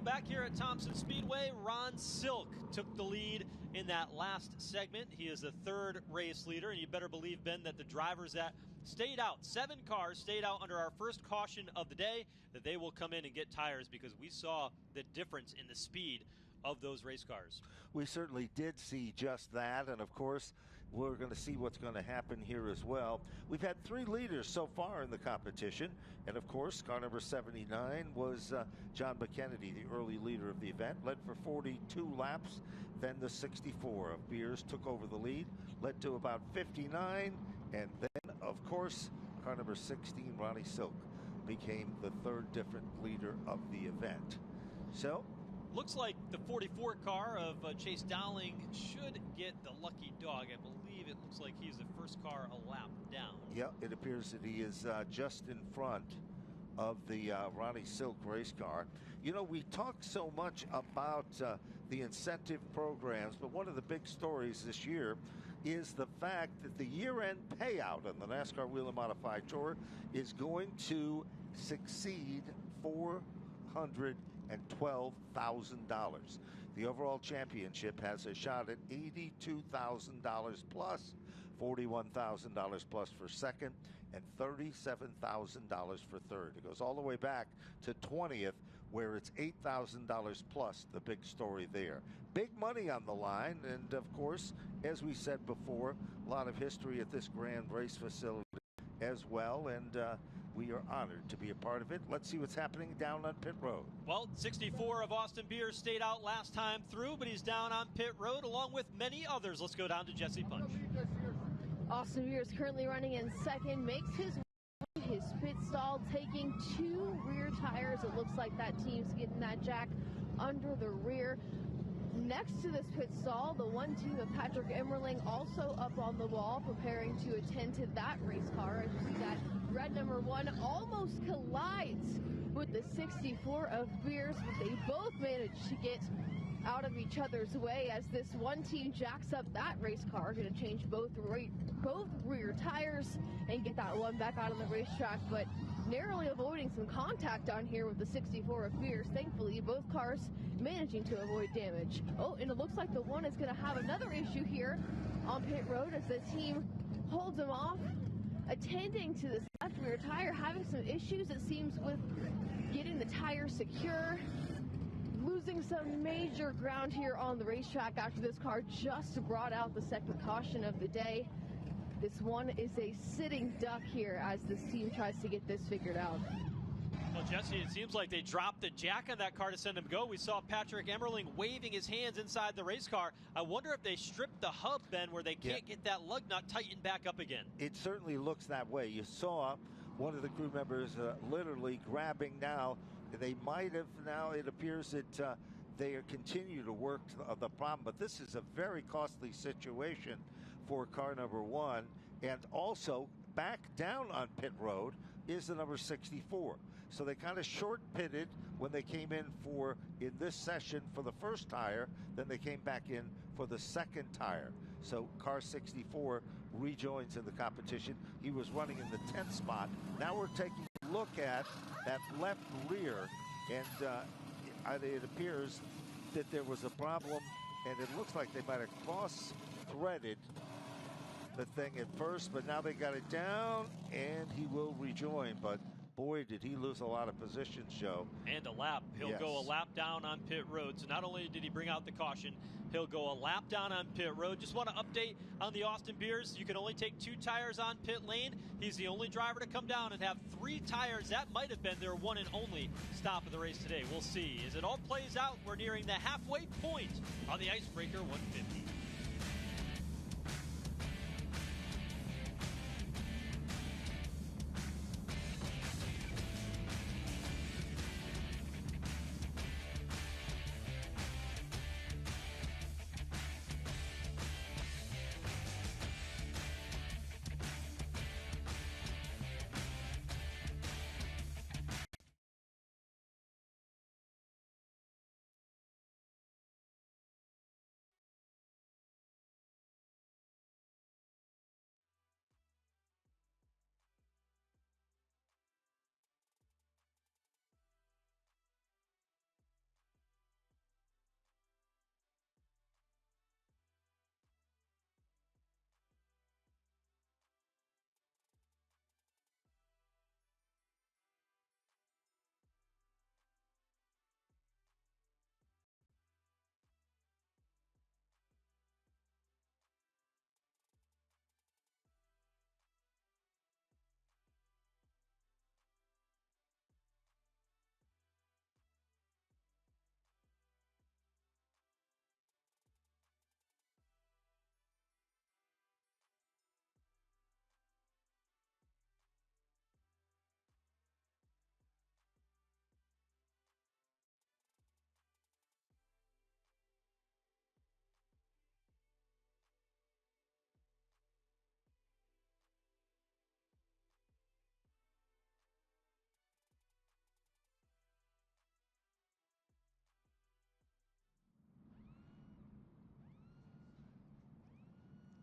Speaker 1: Back here at Thompson Speedway, Ron Silk took the lead in that last segment. He is the 3rd race leader, and you better believe, Ben, that the drivers that stayed out, 7 cars stayed out under our first caution of the day, that they will come in and get tires, because we saw the difference in the speed of those race cars.
Speaker 2: We certainly did see just that, and of course, we're going to see what's going to happen here as well. We've had 3 leaders so far in the competition, and of course, car number 79 was John McKennedy, the early leader of the event, led for 42 laps. Then the 64 of Beers took over the lead, led to about 59, and then, of course, car number 16, Ronnie Silk, became the 3rd different leader of the event. So,
Speaker 1: looks like the 44 car of Chase Dowling should get the lucky dog. I believe it looks like he's the first car a lap down.
Speaker 2: Yeah, it appears that he is just in front of the Ronnie Silk race car. You know, we talk so much about the incentive programs, but one of the big stories this year is the fact that the year-end payout on the NASCAR Whelen Modified Tour is going to succeed $412,000. The overall championship has a shot at $82,000 plus $41,000 plus for second, and $37,000 for third. It goes all the way back to 20th, where it's $8,000 plus, the big story there. Big money on the line, and of course, as we said before, a lot of history at this grand race facility as well, and we are honored to be a part of it. Let's see what's happening down on pit road.
Speaker 1: Well, 64 of Austin Beers stayed out last time through, but he's down on pit road along with many others. Let's go down to Jesse Punch.
Speaker 4: Austin Beers currently running in second, makes his pit stall, taking 2 rear tires. It looks like that team's getting that jack under the rear. Next to this pit stall, the one team of Patrick Emmerling also up on the wall, preparing to attend to that race car. As you see that red number 1 almost collides with the 64 of Beers, but they both managed to get out of each other's way as this one team jacks up that race car. Going to change both rear tires and get that one back out on the racetrack, but narrowly avoiding some contact on here with the 64 of Beers. Thankfully, both cars managing to avoid damage. Oh, and it looks like the one is going to have another issue here on pit road as the team holds him off, attending to this left rear tire, having some issues, it seems, with getting the tire secure. Losing some major ground here on the racetrack after this car just brought out the second caution of the day. This one is a sitting duck here as this team tries to get this figured out.
Speaker 1: Well, Jesse, it seems like they dropped the jack on that car to send him go. We saw Patrick Emmerling waving his hands inside the race car. I wonder if they stripped the hub, Ben, where they can't get that lug nut tightened back up again.
Speaker 2: It certainly looks that way. You saw one of the crew members literally grabbing now. They might have now, it appears that they continue to work the problem, but this is a very costly situation for car number 1. And also back down on pit road is the number 64. So they kind of short pitted when they came in this session for the first tire, then they came back in for the second tire. So car 64 rejoins in the competition. He was running in the 10th spot. Now we're taking a look at that left rear, and it appears that there was a problem, and it looks like they might have cross-threaded the thing at first, but now they got it down, and he will rejoin. But boy, did he lose a lot of positions, Joe.
Speaker 1: And a lap. He'll go a lap down on pit road. So not only did he bring out the caution, he'll go a lap down on pit road. Just want to update on the Austin Beers. You can only take 2 tires on pit lane. He's the only driver to come down and have 3 tires. That might have been their one and only stop of the race today. We'll see. As it all plays out, we're nearing the halfway point on the Icebreaker 150.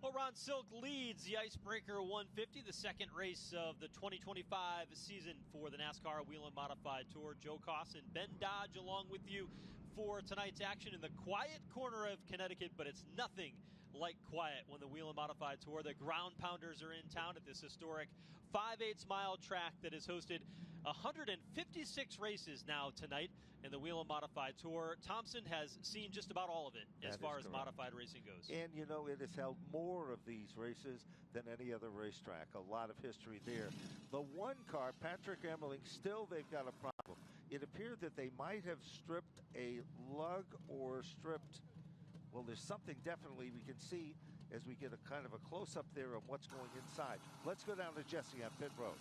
Speaker 1: Well, Ron Silk leads the Icebreaker 150, the second race of the 2025 season for the NASCAR Whelen Modified Tour. Joe Koss and Ben Dodge along with you for tonight's action in the quiet corner of Connecticut, but it's nothing like quiet when the Whelen Modified Tour, the ground pounders are in town at this historic 5/8 mile track that has hosted 156 races now tonight in the Whelen Modified Tour. Thompson has seen just about all of it as far as modified racing goes.
Speaker 2: And, you know, it has held more of these races than any other racetrack. A lot of history there. The one car, Patrick Emmerling, still they've got a problem. It appeared that they might have stripped a lug or stripped, well, there's something definitely we can see as we get a kind of a close-up there of what's going inside. Let's go down to Jesse on pit road.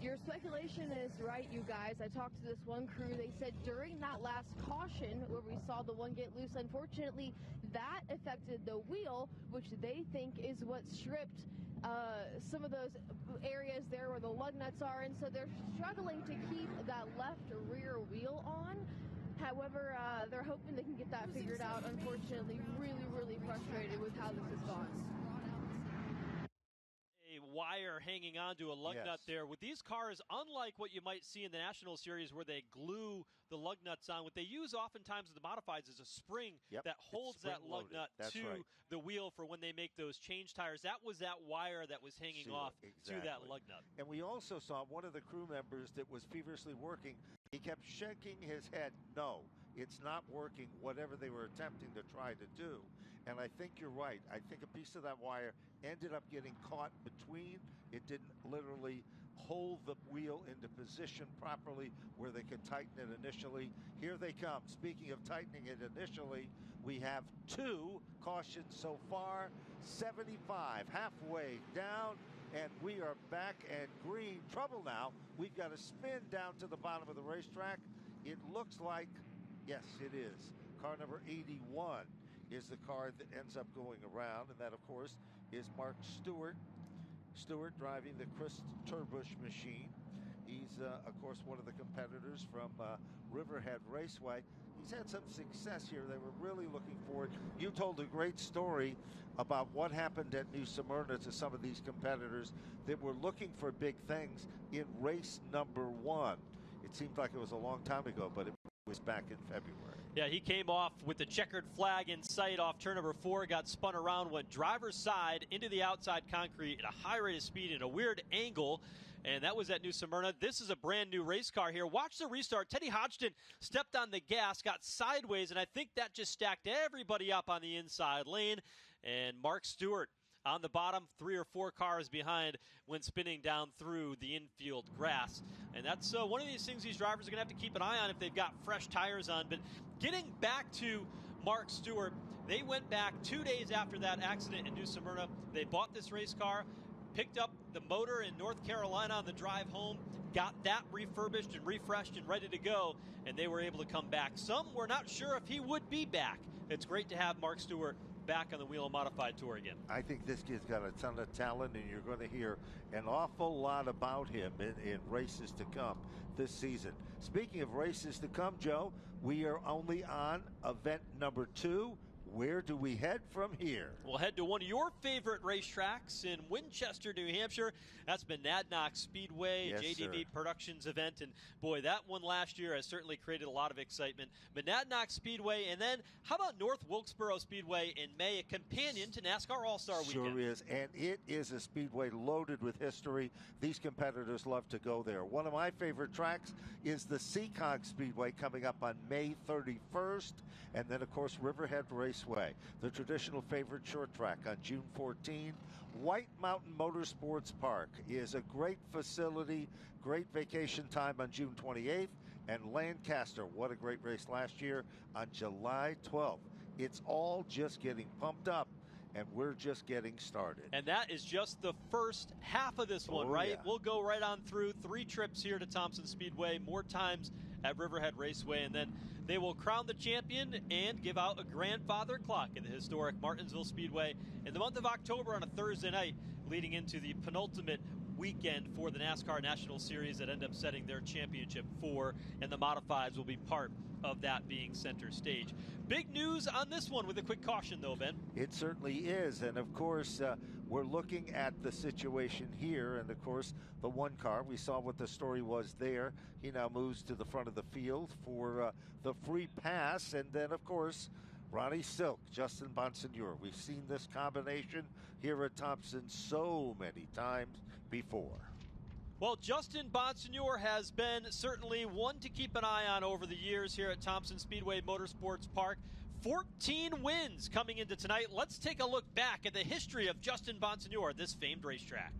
Speaker 4: Your speculation is right, you guys. I talked to this one crew. They said during that last caution where we saw the one get loose, unfortunately, that affected the wheel, which they think is what stripped some of those areas there where the lug nuts are. And so they're struggling to keep that left rear wheel on. However, they're hoping they can get that figured out. Unfortunately, really, really frustrated with how this has gone.
Speaker 1: Wire hanging onto a lug nut there. With these cars, unlike what you might see in the National Series where they glue the lug nuts on, what they use oftentimes in the modifieds is a spring that holds that lug nut to the wheel for when they make those change tires. That was that wire that was hanging off to that lug nut.
Speaker 2: And we also saw one of the crew members that was feverishly working. He kept shaking his head. No, it's not working, whatever they were attempting to try to do. And I think you're right. I think a piece of that wire ended up getting caught between. It didn't literally hold the wheel into position properly where they could tighten it initially. Here they come. Speaking of tightening it initially, we have 2 cautions so far. 75 halfway down, and we are back and green. Trouble now. We've got to spin down to the bottom of the racetrack. It looks like, yes, it is. Car number 81 is the car that ends up going around, and that, of course, is Mark Stewart. Stewart driving the Chris Turbush machine. He's, of course, one of the competitors from Riverhead Raceway. He's had some success here. They were really looking forward. You told a great story about what happened at New Smyrna to some of these competitors that were looking for big things in race number 1. It seemed like it was a long time ago, but it was back in February.
Speaker 1: Yeah, he came off with the checkered flag in sight off turn number 4, got spun around, went driver's side into the outside concrete at a high rate of speed in a weird angle, and that was at New Smyrna. This is a brand new race car here. Watch the restart. Teddy Hodgson stepped on the gas, got sideways, and I think that just stacked everybody up on the inside lane, and Mark Stewart on the bottom, 3 or 4 cars behind when spinning down through the infield grass. And that's one of these things these drivers are going to have to keep an eye on if they've got fresh tires on. But getting back to Mark Stewart, they went back 2 days after that accident in New Smyrna. They bought this race car, picked up the motor in North Carolina on the drive home, got that refurbished and refreshed and ready to go, and they were able to come back. Some were not sure if he would be back. It's great to have Mark Stewart back on the Whelen Modified Tour again.
Speaker 2: I think this kid's got a ton of talent, and you're going to hear an awful lot about him in races to come this season. Speaking of races to come, Joe, we are only on event number 2. Where do we head from here?
Speaker 1: We'll head to one of your favorite racetracks in Winchester, New Hampshire. That's Monadnock Speedway,
Speaker 2: yes,
Speaker 1: JDV
Speaker 2: sir.
Speaker 1: Productions event. And boy, that one last year has certainly created a lot of excitement. Monadnock Speedway, and then how about North Wilkesboro Speedway in May, a companion to NASCAR All-Star Weekend?
Speaker 2: Sure is, and it is a speedway loaded with history. These competitors love to go there. One of my favorite tracks is the Seacog Speedway coming up on May 31st, and then, of course, Riverhead Raceway, the traditional favorite short track on June 14. White Mountain Motorsports Park is a great facility, great vacation time on June 28th, and Lancaster, what a great race last year, on July 12th. It's all just getting pumped up, and we're just getting started.
Speaker 1: And that is just the first half of this one, right?
Speaker 2: Yeah.
Speaker 1: We'll go right on through 3 trips here to Thompson Speedway, more times at Riverhead Raceway, and then they will crown the champion and give out a grandfather clock at the historic Martinsville Speedway in the month of October on a Thursday night, leading into the penultimate weekend for the NASCAR National Series that end up setting their championship for, and the modifieds will be part of that being center stage. Big news on this one with a quick caution, though, Ben.
Speaker 2: It certainly is, and of course, we're looking at the situation here, and of course, the one car, we saw what the story was there. He now moves to the front of the field for the free pass, and then, of course, Ronnie Silk, Justin Bonsignore. We've seen this combination here at Thompson so many times before.
Speaker 1: Well, Justin Bonsignore has been certainly one to keep an eye on over the years here at Thompson Speedway Motorsports Park. 14 wins coming into tonight. Let's take a look back at the history of Justin Bonsignore, this famed racetrack.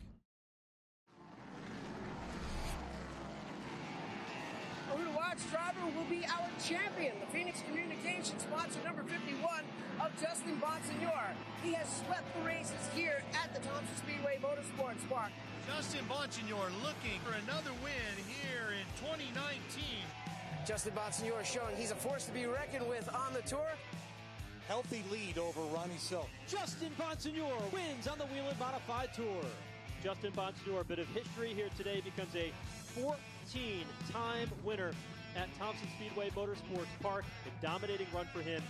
Speaker 9: Who to watch driver will be our champion, the Phoenix Communications sponsor number 51 of Justin Bonsignore. He has swept the races here at the Thompson Speedway Motorsports Park.
Speaker 3: Justin Bonsignore looking for another win here in 2019.
Speaker 9: Justin Bonsignore showing he's a force to be reckoned with on the tour.
Speaker 3: Healthy lead over Ronnie Silk.
Speaker 1: Justin Bonsignore wins on the Whelen Modified Tour. Justin Bonsignore, a bit of history here today, becomes a 14-time winner at Thompson Speedway Motorsports Park. A dominating run for him.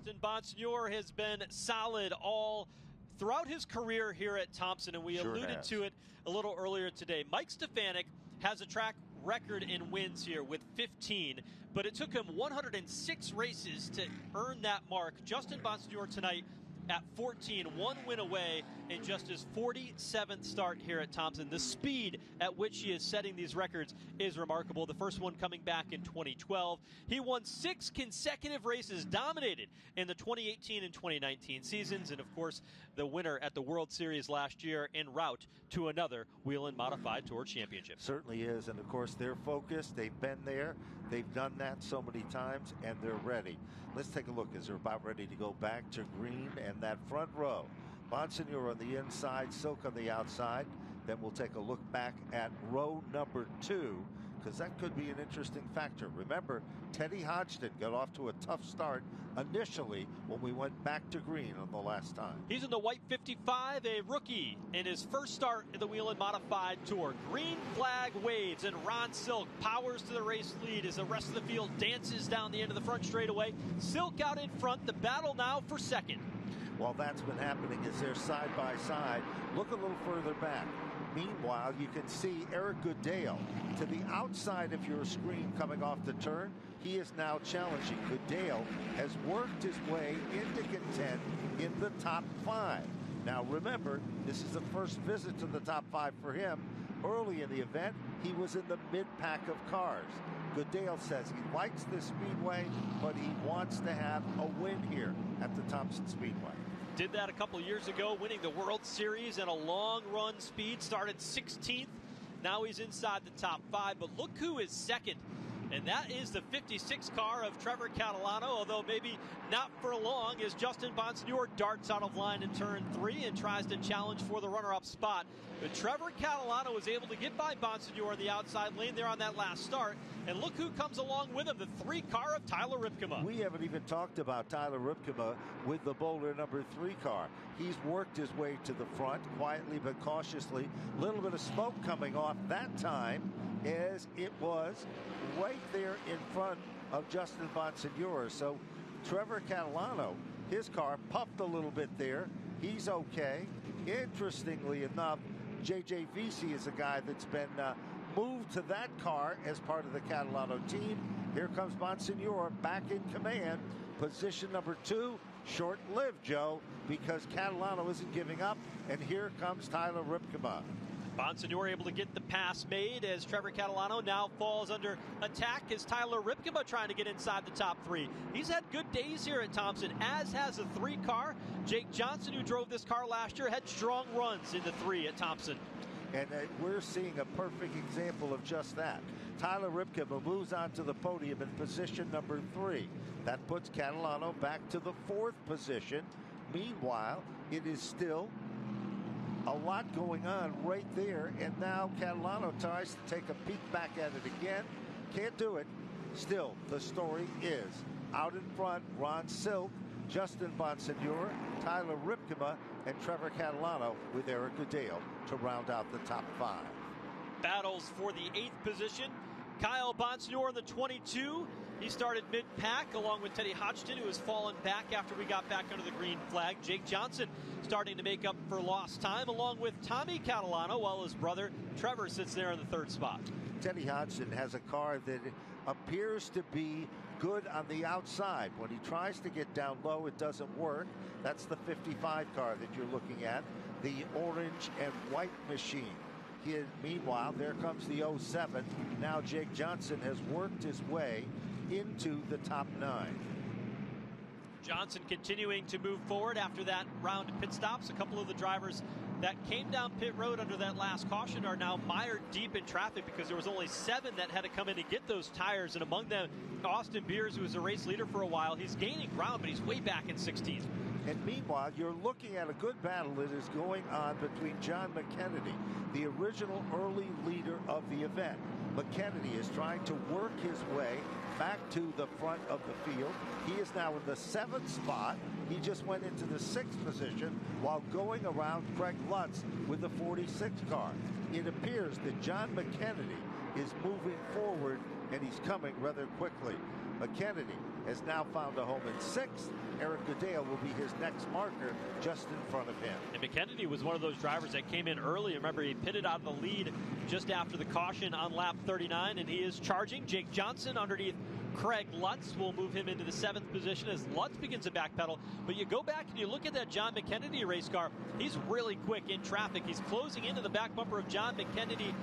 Speaker 1: Justin Bonsignore has been solid all throughout his career here at Thompson, and we alluded to it a little earlier today. Mike Stefanik has a track record in wins here with 15, but it took him 106 races to earn that mark. Justin Bonsignore tonight at 14, one win away in just his 47th start here at Thompson. The speed at which he is setting these records is remarkable. The first one coming back in 2012. He won 6 consecutive races, dominated in the 2018 and 2019 seasons, and of course the winner at the World Series last year en route to another Whelen Modified Tour Championship.
Speaker 2: Certainly is, and of course they're focused. They've been there. They've done that so many times, and they're ready. Let's take a look as they're about ready to go back to green and that front row. Bonsignore on the inside, Silk on the outside. Then we'll take a look back at row number 2, because that could be an interesting factor. Remember, Teddy Hodgson got off to a tough start initially when we went back to green on the last time.
Speaker 1: He's in the white 55, a rookie in his first start in the Whelen Modified Tour. Green flag waves, and Ron Silk powers to the race lead as the rest of the field dances down the end of the front straightaway. Silk out in front, the battle now for second.
Speaker 2: While that's been happening as they're side by side, look a little further back. Meanwhile, you can see Eric Goodale to the outside of your screen coming off the turn. He is now challenging. Goodale has worked his way into content in the top 5. Now remember, this is the first visit to the top 5 for him. Early in the event, he was in the mid-pack of cars. Goodale says he likes the Speedway, but he wants to have a win here at the Thompson Speedway.
Speaker 1: Did that a couple years ago, winning the World Series and a long run speed. Started 16th. Now he's inside the top 5. But look who is second. And that is the 56 car of Trevor Catalano, although maybe not for long, as Justin Bonsignore darts out of line in turn 3 and tries to challenge for the runner-up spot. But Trevor Catalano was able to get by Bonsignore in the outside lane there on that last start. And look who comes along with him, the 3 car of Tyler Ripkema.
Speaker 2: We haven't even talked about Tyler Ripkema with the Boulder number 3 car. He's worked his way to the front, quietly but cautiously. A little bit of smoke coming off that time, as it was right there in front of Justin Bonsignore. So Trevor Catalano, his car puffed a little bit there. He's okay. Interestingly enough, J.J. Vesey is a guy that's been moved to that car as part of the Catalano team. Here comes Bonsignore back in command. Position number 2, short-lived, Joe, because Catalano isn't giving up. And here comes Tyler Ripkema.
Speaker 1: Bonsignore able to get the pass made as Trevor Catalano now falls under attack as Tyler Ripkema trying to get inside the top 3. He's had good days here at Thompson, as has the 3 car. Jake Johnson, who drove this car last year, had strong runs in the 3 at Thompson.
Speaker 2: And we're seeing a perfect example of just that. Tyler Ripkema moves on to the podium in position number 3. That puts Catalano back to the 4th position. Meanwhile, it is still a lot going on right there, and now Catalano tries to take a peek back at it again. Can't do it. Still, the story is out in front, Ron Silk, Justin Bonsignore, Tyler Ripkema, and Trevor Catalano with Eric Goodale to round out the top 5.
Speaker 1: Battles for the 8th position Kyle Bonsignor in the 22. He started mid-pack along with Teddy Hodgson, who has fallen back after we got back under the green flag. Jake Johnson starting to make up for lost time, along with Tommy Catalano, while his brother Trevor sits there in the third spot.
Speaker 2: Teddy Hodgson has a car that appears to be good on the outside. When he tries to get down low, it doesn't work. That's the 55 car that you're looking at, the orange and white machine. Meanwhile, there comes the 07. Now Jake Johnson has worked his way into the top 9.
Speaker 1: Johnson continuing to move forward after that round of pit stops. A couple of the drivers that came down pit road under that last caution are now mired deep in traffic because there was only 7 that had to come in to get those tires, and among them Austin Beers, who was a race leader for a while. He's gaining ground, but he's way back in 16th.
Speaker 2: And meanwhile, you're looking at a good battle that is going on between John McKennedy, the original early leader of the event. McKennedy is trying to work his way back to the front of the field. He is now in the 7th spot. He just went into the 6th position while going around Craig Lutz with the 46 car. It appears that John McKennedy is moving forward, and he's coming rather quickly. McKennedy has now found a home in 6th. Eric Goodale will be his next marker just in front of him.
Speaker 1: And McKennedy was one of those drivers that came in early. Remember, he pitted out of the lead just after the caution on lap 39, and he is charging. Jake Johnson underneath Craig Lutz will move him into the 7th position as Lutz begins to backpedal. But you go back and you look at that John McKennedy race car. He's really quick in traffic. He's closing into the back bumper of John McKennedy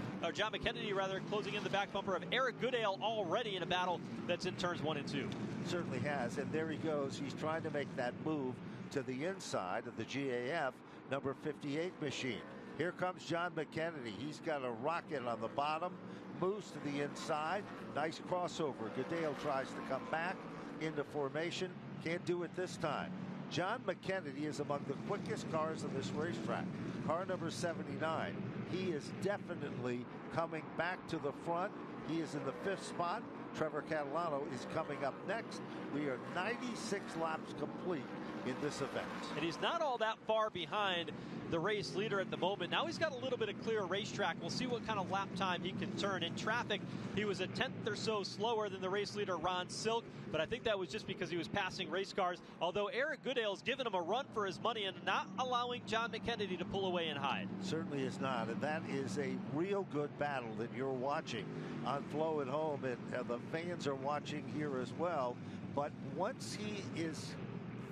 Speaker 1: closing in the back bumper of Eric Goodale already in a battle that's in turns 1 and 2.
Speaker 2: Certainly has, and there he goes. He's trying to make that move to the inside of the GAF number 58 machine. Here comes John McKennedy. He's got a rocket on the bottom, moves to the inside. Nice crossover. Goodale tries to come back into formation. Can't do it this time. John McKennedy is among the quickest cars on this racetrack. Car number 79. He is definitely coming back to the front. He is in the 5th spot. Trevor Catalano is coming up next. We are 96 laps complete in this event.
Speaker 1: And he's not all that far behind the race leader at the moment. Now he's got a little bit of clear racetrack. We'll see what kind of lap time he can turn. In traffic, he was a 10th or so slower than the race leader, Ron Silk, but I think that was just because he was passing race cars, although Eric Goodale's given him a run for his money and not allowing John McKennedy to pull away and hide.
Speaker 2: Certainly is not, and that is a real good battle that you're watching on Flow at Home, and the fans are watching here as well. But once he is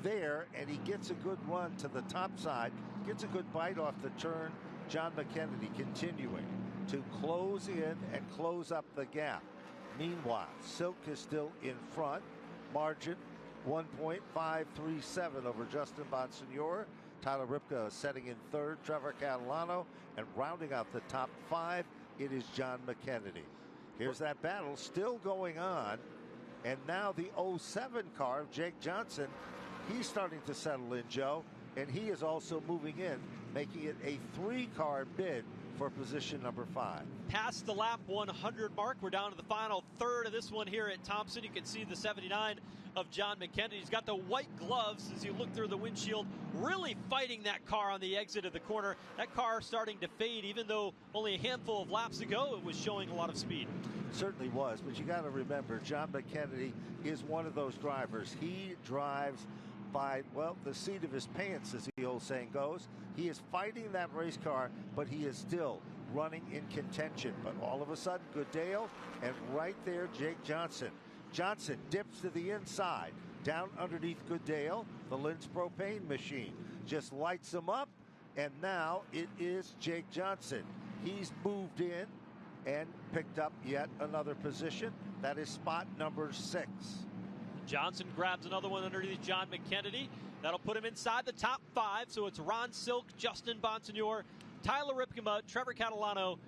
Speaker 2: there and he gets a good run to the top side, gets a good bite off the turn, John McKennedy continuing to close in and close up the gap. Meanwhile, Silk is still in front. Margin 1.537 over Justin Bonsignor. Tyler Ripka setting in 3rd. Trevor Catalano, and rounding out the top 5, it is John McKennedy. Here's that battle still going on. And now the 07 car of Jake Johnson, he's starting to settle in, Joe. And he is also moving in, making it a 3-car bid for position number 5.
Speaker 1: Past the lap 100 mark, we're down to the final third of this one here at Thompson. You can see the 79 of John McKennedy. He's got the white gloves as you look through the windshield, really fighting that car on the exit of the corner. That car starting to fade, even though only a handful of laps ago it was showing a lot of speed.
Speaker 2: Certainly was, but you got to remember, John McKennedy is one of those drivers. He drives by, well, the seat of his pants, as the old saying goes. He is fighting that race car, but he is still running in contention. But all of a sudden, Goodale, and right there, Jake Johnson. Johnson dips to the inside, down underneath Goodale. The Linz propane machine just lights him up, and now it is Jake Johnson. He's moved in and picked up yet another position. That is spot number 6.
Speaker 1: Johnson grabs another one underneath John McKennedy. That'll put him inside the top 5. So it's Ron Silk, Justin Bonsignor, Tyler Ripkema, Trevor Catalano,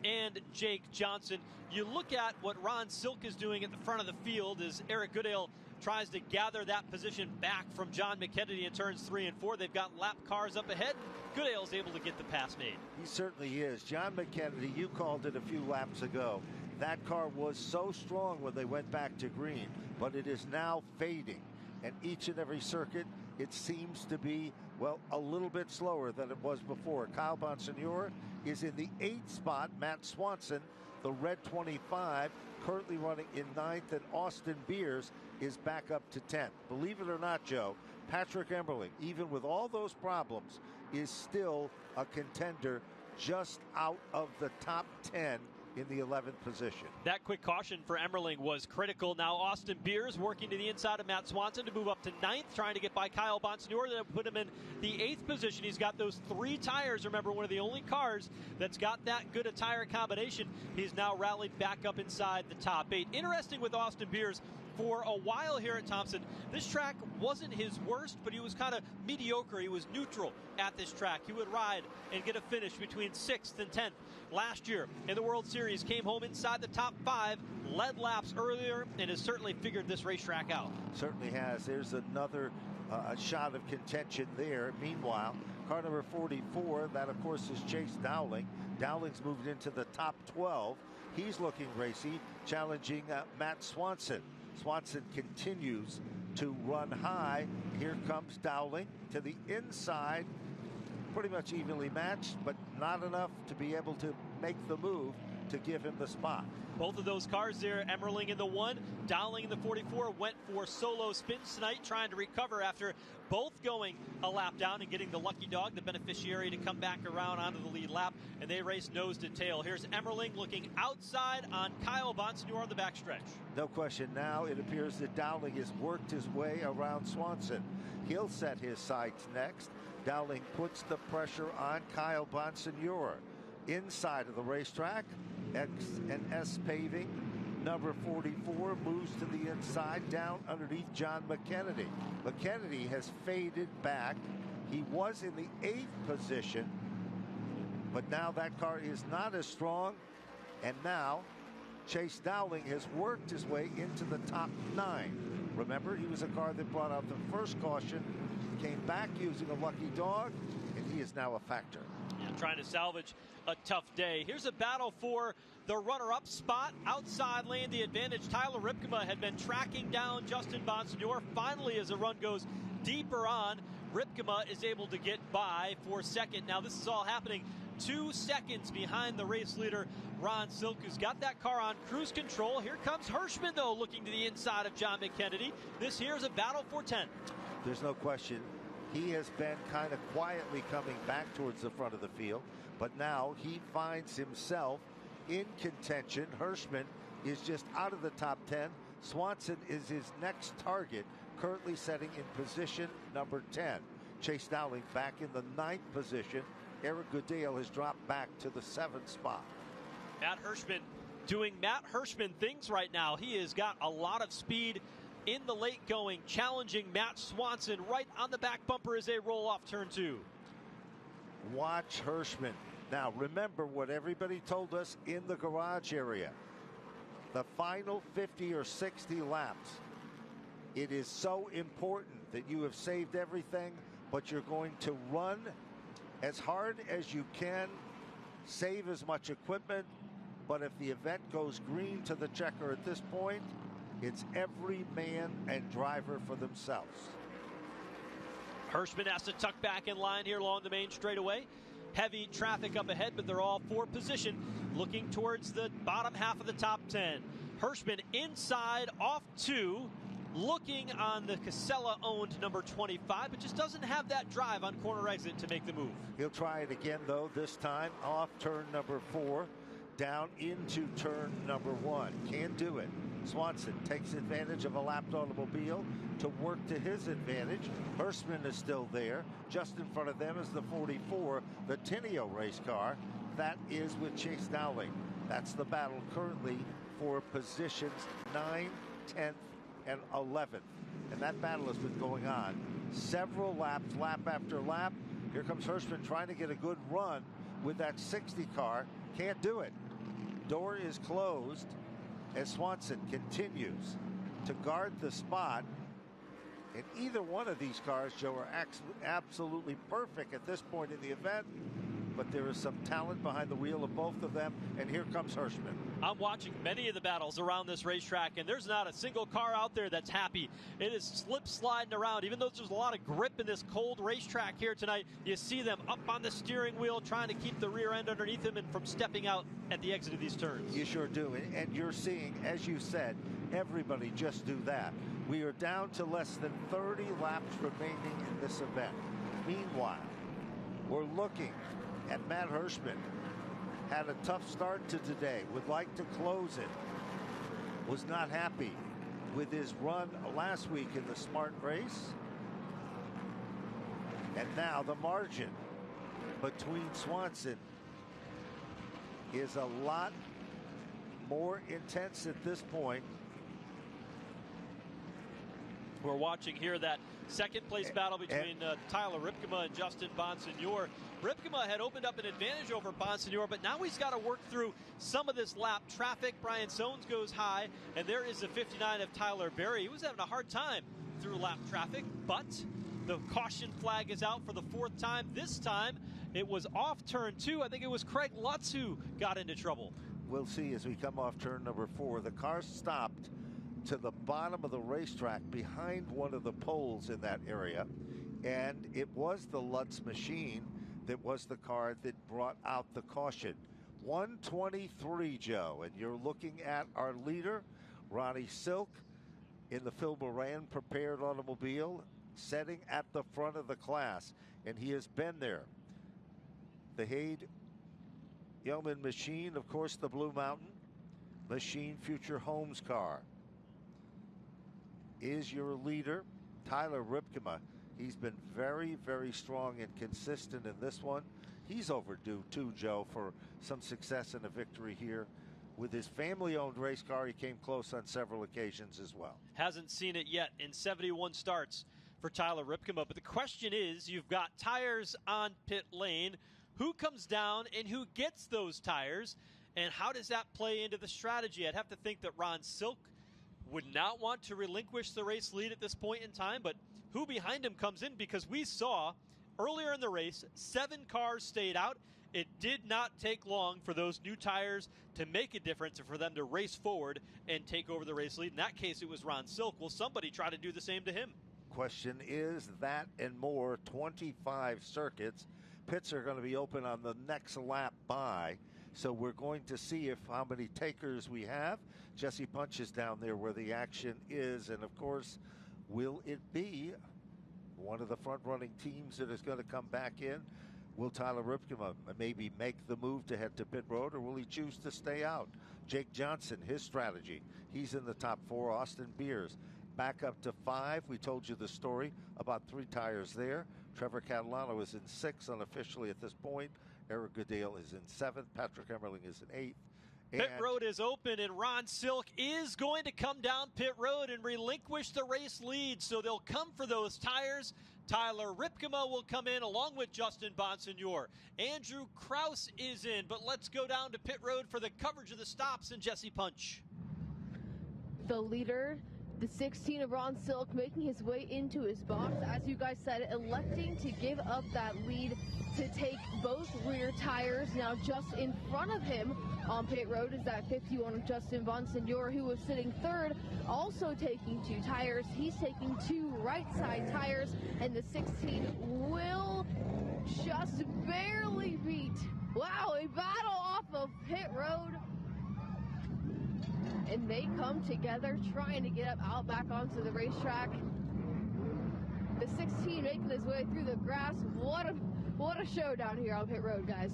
Speaker 1: and Jake Johnson. You look at what Ron Silk is doing at the front of the field as Eric Goodale tries to gather that position back from John McKennedy in turns 3 and 4. They've got lap cars up ahead. Goodale's able to get the pass made.
Speaker 2: He certainly is. John McKennedy, you called it a few laps ago. That car was so strong when they went back to green, but it is now fading. And each and every circuit, it seems to be, well, a little bit slower than it was before. Kyle Bonsignor is in the 8th spot. Matt Swanson The red 25 currently running in 9th, and Austin Beers is back up to 10th. Believe it or not, Joe, Patrick Emmerling, even with all those problems, is still a contender just out of the top 10 in the 11th position.
Speaker 1: That quick caution for Emmerling was critical. Now Austin Beers working to the inside of Matt Swanson to move up to 9th, trying to get by Kyle Bonsignore. That put him in the 8th position. He's got those 3 tires. Remember, one of the only cars that's got that good a tire combination. He's now rallied back up inside the top 8. Interesting with Austin Beers. For a while here at Thompson, this track wasn't his worst, but he was kind of mediocre. He was neutral at this track. He would ride and get a finish between 6th and 10th. Last year in the World Series, came home inside the top 5, led laps earlier, and has certainly figured this racetrack out.
Speaker 2: Certainly has. There's another shot of contention there. Meanwhile, car number 44, that of course is Chase Dowling. Dowling's moved into the top 12. He's looking racy, challenging Matt Swanson. Swanson continues to run high. Here comes Dowling to the inside. Pretty much evenly matched, but not enough to be able to make the move to give him the spot.
Speaker 1: Both of those cars there, Emmerling in the 1, Dowling in the 44, went for solo spins tonight, trying to recover after both going a lap down and getting the lucky dog, the beneficiary, to come back around onto the lead lap, and they race nose to tail. Here's Emmerling looking outside on Kyle Bonsignore on the backstretch.
Speaker 2: No question now, it appears that Dowling has worked his way around Swanson. He'll set his sights next. Dowling puts the pressure on Kyle Bonsignore. Inside of the racetrack, X&S paving. Number 44 moves to the inside, down underneath John McKennedy. McKennedy has faded back. He was in the 8th position, but now that car is not as strong. And now Chase Dowling has worked his way into the top 9. Remember, he was a car that brought out the first caution, came back using a lucky dog, and he is now a factor.
Speaker 1: Yeah, trying to salvage a tough day. Here's a battle for the runner-up spot. Outside lane, the advantage. Tyler Ripkema had been tracking down Justin Bonsignore. Finally, as the run goes deeper on, Ripkema is able to get by for second. Now, this is all happening 2 seconds behind the race leader, Ron Silk, who's got that car on cruise control. Here comes Hirschman, though, looking to the inside of John McKennedy. This here is a battle for 10th.
Speaker 2: There's no question. He has been kind of quietly coming back towards the front of the field, but now he finds himself in contention. Hirschman is just out of the top 10. Swanson is his next target, currently setting in position number 10. Chase Dowling back in the 9th position. Eric Goodale has dropped back to the 7th spot.
Speaker 1: Matt Hirschman doing Matt Hirschman things right now. He has got a lot of speed in the late going, challenging Matt Swanson right on the back bumper as they roll off turn 2.
Speaker 2: Watch Hirschman. Now, remember what everybody told us in the garage area. The final 50 or 60 laps. It is so important that you have saved everything, but you're going to run as hard as you can, save as much equipment, but if the event goes green to the checker at this point, it's every man and driver for themselves.
Speaker 1: Hirschman has to tuck back in line here along the main straightaway. Heavy traffic up ahead, but they're all for position, looking towards the bottom half of the top 10. Hirschman inside off 2, looking on the Casella-owned number 25, but just doesn't have that drive on corner exit to make the move.
Speaker 2: He'll try it again, though, this time off turn number 4, down into turn number 1. Can't do it. Swanson takes advantage of a lapped automobile to work to his advantage. Hirschman is still there. Just in front of them is the 44, the Tenio race car. That is with Chase Dowling. That's the battle currently for positions 9, 10th, and 11th. And that battle has been going on several laps, lap after lap. Here comes Hirschman trying to get a good run with that 60 car. Can't do it. Door is closed as Swanson continues to guard the spot. And either one of these cars, Joe, are absolutely perfect at this point in the event. but there is some talent behind the wheel of both of them, and here comes Hirschman.
Speaker 1: I'm watching many of the battles around this racetrack, and there's not a single car out there that's happy. It is slip-sliding around. Even though there's a lot of grip in this cold racetrack here tonight, you see them up on the steering wheel trying to keep the rear end underneath them and from stepping out at the exit of these turns.
Speaker 2: You sure do, and you're seeing, as you said, everybody just do that. We are down to less than 30 laps remaining in this event. Meanwhile, we're looking at Matt Hirschman. Had a tough start to today, would like to close it. Was not happy with his run last week in the Smart race. And now the margin between Swanson is a lot more intense at this point.
Speaker 1: We're watching here that second place battle between Tyler Ripkema and Justin Bonsignor. Ripkema had opened up an advantage over Bonsignor, but now he's got to work through some of this lap traffic. Brian Soanes goes high, and there is the 59 of Tyler Berry. He was having a hard time through lap traffic, but the caution flag is out for the fourth time. This time, it was off turn 2. I think it was Craig Lutz who got into trouble.
Speaker 2: We'll see as we come off turn number 4. The car stopped to the bottom of the racetrack behind one of the poles in that area, and it was the Lutz machine that was the car that brought out the caution. 123, Joe, and you're looking at our leader, Ronnie Silk, in the Phil Moran prepared automobile, setting at the front of the class, and he has been there. The Hade Yeoman machine, of course, the Blue Mountain machine, Future Homes car, is your leader. Tyler Ripkema, he's been very, very strong and consistent in this one. He's overdue too, Joe, for some success and a victory here. With his family-owned race car, he came close on several occasions as well.
Speaker 1: Hasn't seen it yet in 71 starts for Tyler Ripkema. But the question is, you've got tires on pit lane. Who comes down and who gets those tires? And how does that play into the strategy? I'd have to think that Ron Silk would not want to relinquish the race lead at this point in time, but who behind him comes in? Because we saw earlier in the race, 7 cars stayed out. It did not take long for those new tires to make a difference and for them to race forward and take over the race lead. In that case, it was Ron Silk. Will somebody try to do the same to him?
Speaker 2: Question is that and more, 25 circuits. Pits are going to be open on the next lap by. So we're going to see how many takers we have. Jesse Punch is down there where the action is. And, of course, will it be one of the front-running teams that is going to come back in? Will Tyler Ripkema maybe make the move to head to pit road, or will he choose to stay out? Jake Johnson, his strategy. He's in the top 4. Austin Beers back up to 5. We told you the story about 3 tires there. Trevor Catalano is in 6th unofficially at this point. Eric Goodale is in 7th. Patrick Emmerling is in 8th.
Speaker 1: Pit road is open, and Ron Silk is going to come down pit road and relinquish the race lead. So they'll come for those tires. Tyler Ripkema will come in along with Justin Bonsignor. Andrew Kraus is in, but let's go down to pit road for the coverage of the stops and Jesse Punch.
Speaker 4: The leader, the 16 of Ron Silk, making his way into his box. As you guys said, electing to give up that lead to take both rear tires. Now just in front of him on pit road is that 51 of Justin Bonsignor, who was sitting 3rd, also taking 2 tires. He's taking 2 right side tires, and the 16 will just barely beat. Wow, a battle off of pit road. And they come together trying to get out back onto the racetrack. The 16 making his way through the grass. What a show down here on pit road, guys.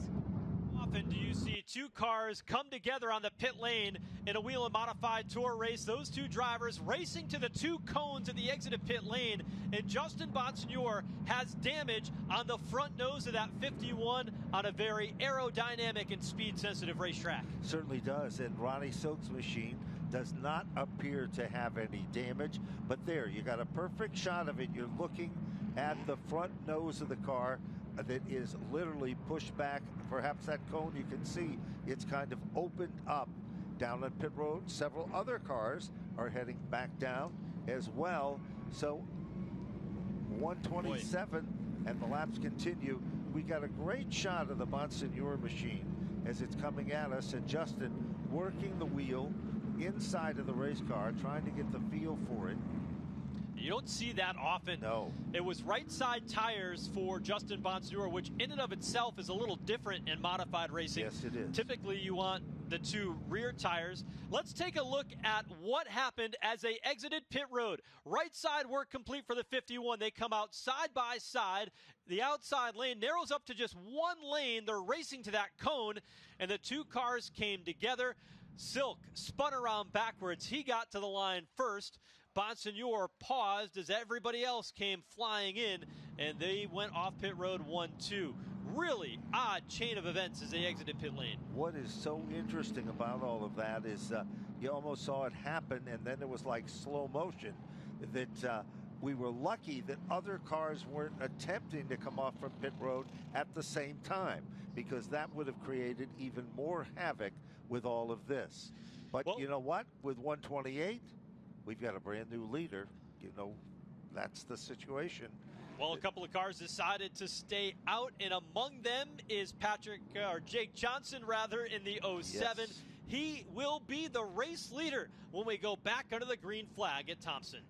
Speaker 1: Often do you see 2 cars come together on the pit lane in a Whelen Modified Tour race? Those 2 drivers racing to the 2 cones at the exit of pit lane, and Justin Bonsignor has damage on the front nose of that 51 on a very aerodynamic and speed-sensitive racetrack.
Speaker 2: Certainly does, and Ronnie Silk's machine does not appear to have any damage, but there, you got a perfect shot of it. You're looking at the front nose of the car that is literally pushed back. Perhaps that cone, you can see it's kind of opened up down on pit road. Several other cars are heading back down as well. So 127, and the laps continue. we got a great shot of the Bonsignore machine as it's coming at us, and Justin working the wheel inside of the race car, trying to get the feel for it.
Speaker 1: You don't see that often.
Speaker 2: No.
Speaker 1: It was right side tires for Justin Bonsignore, which in and of itself is a little different in modified racing.
Speaker 2: Yes, it is.
Speaker 1: Typically, you want the two rear tires. Let's take a look at what happened as they exited pit road. Right side work complete for the 51. They come out side by side. The outside lane narrows up to just one lane. They're racing to that cone, and the two cars came together. Silk spun around backwards. He got to the line first. Bonsignore paused as everybody else came flying in, and they went off pit road 1-2. Really odd chain of events as they exited pit lane.
Speaker 2: What is so interesting about all of that is you almost saw it happen, and then it was like slow motion. That we were lucky that other cars weren't attempting to come off from pit road at the same time, because that would have created even more havoc with all of this. But you know what? With 128, we've got a brand new leader. You know, that's the situation.
Speaker 1: Well, a couple of cars decided to stay out, and among them is Jake Johnson, in the 07.
Speaker 2: Yes.
Speaker 1: He will be the race leader when we go back under the green flag at Thompson.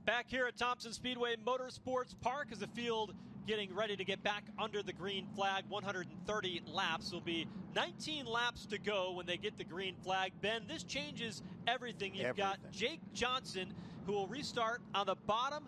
Speaker 1: Back here at Thompson Speedway Motorsports Park is the field getting ready to get back under the green flag. 130 laps. Will be 19 laps to go when they get the green flag. Ben, this changes everything. You've got Jake Johnson, who will restart on the bottom.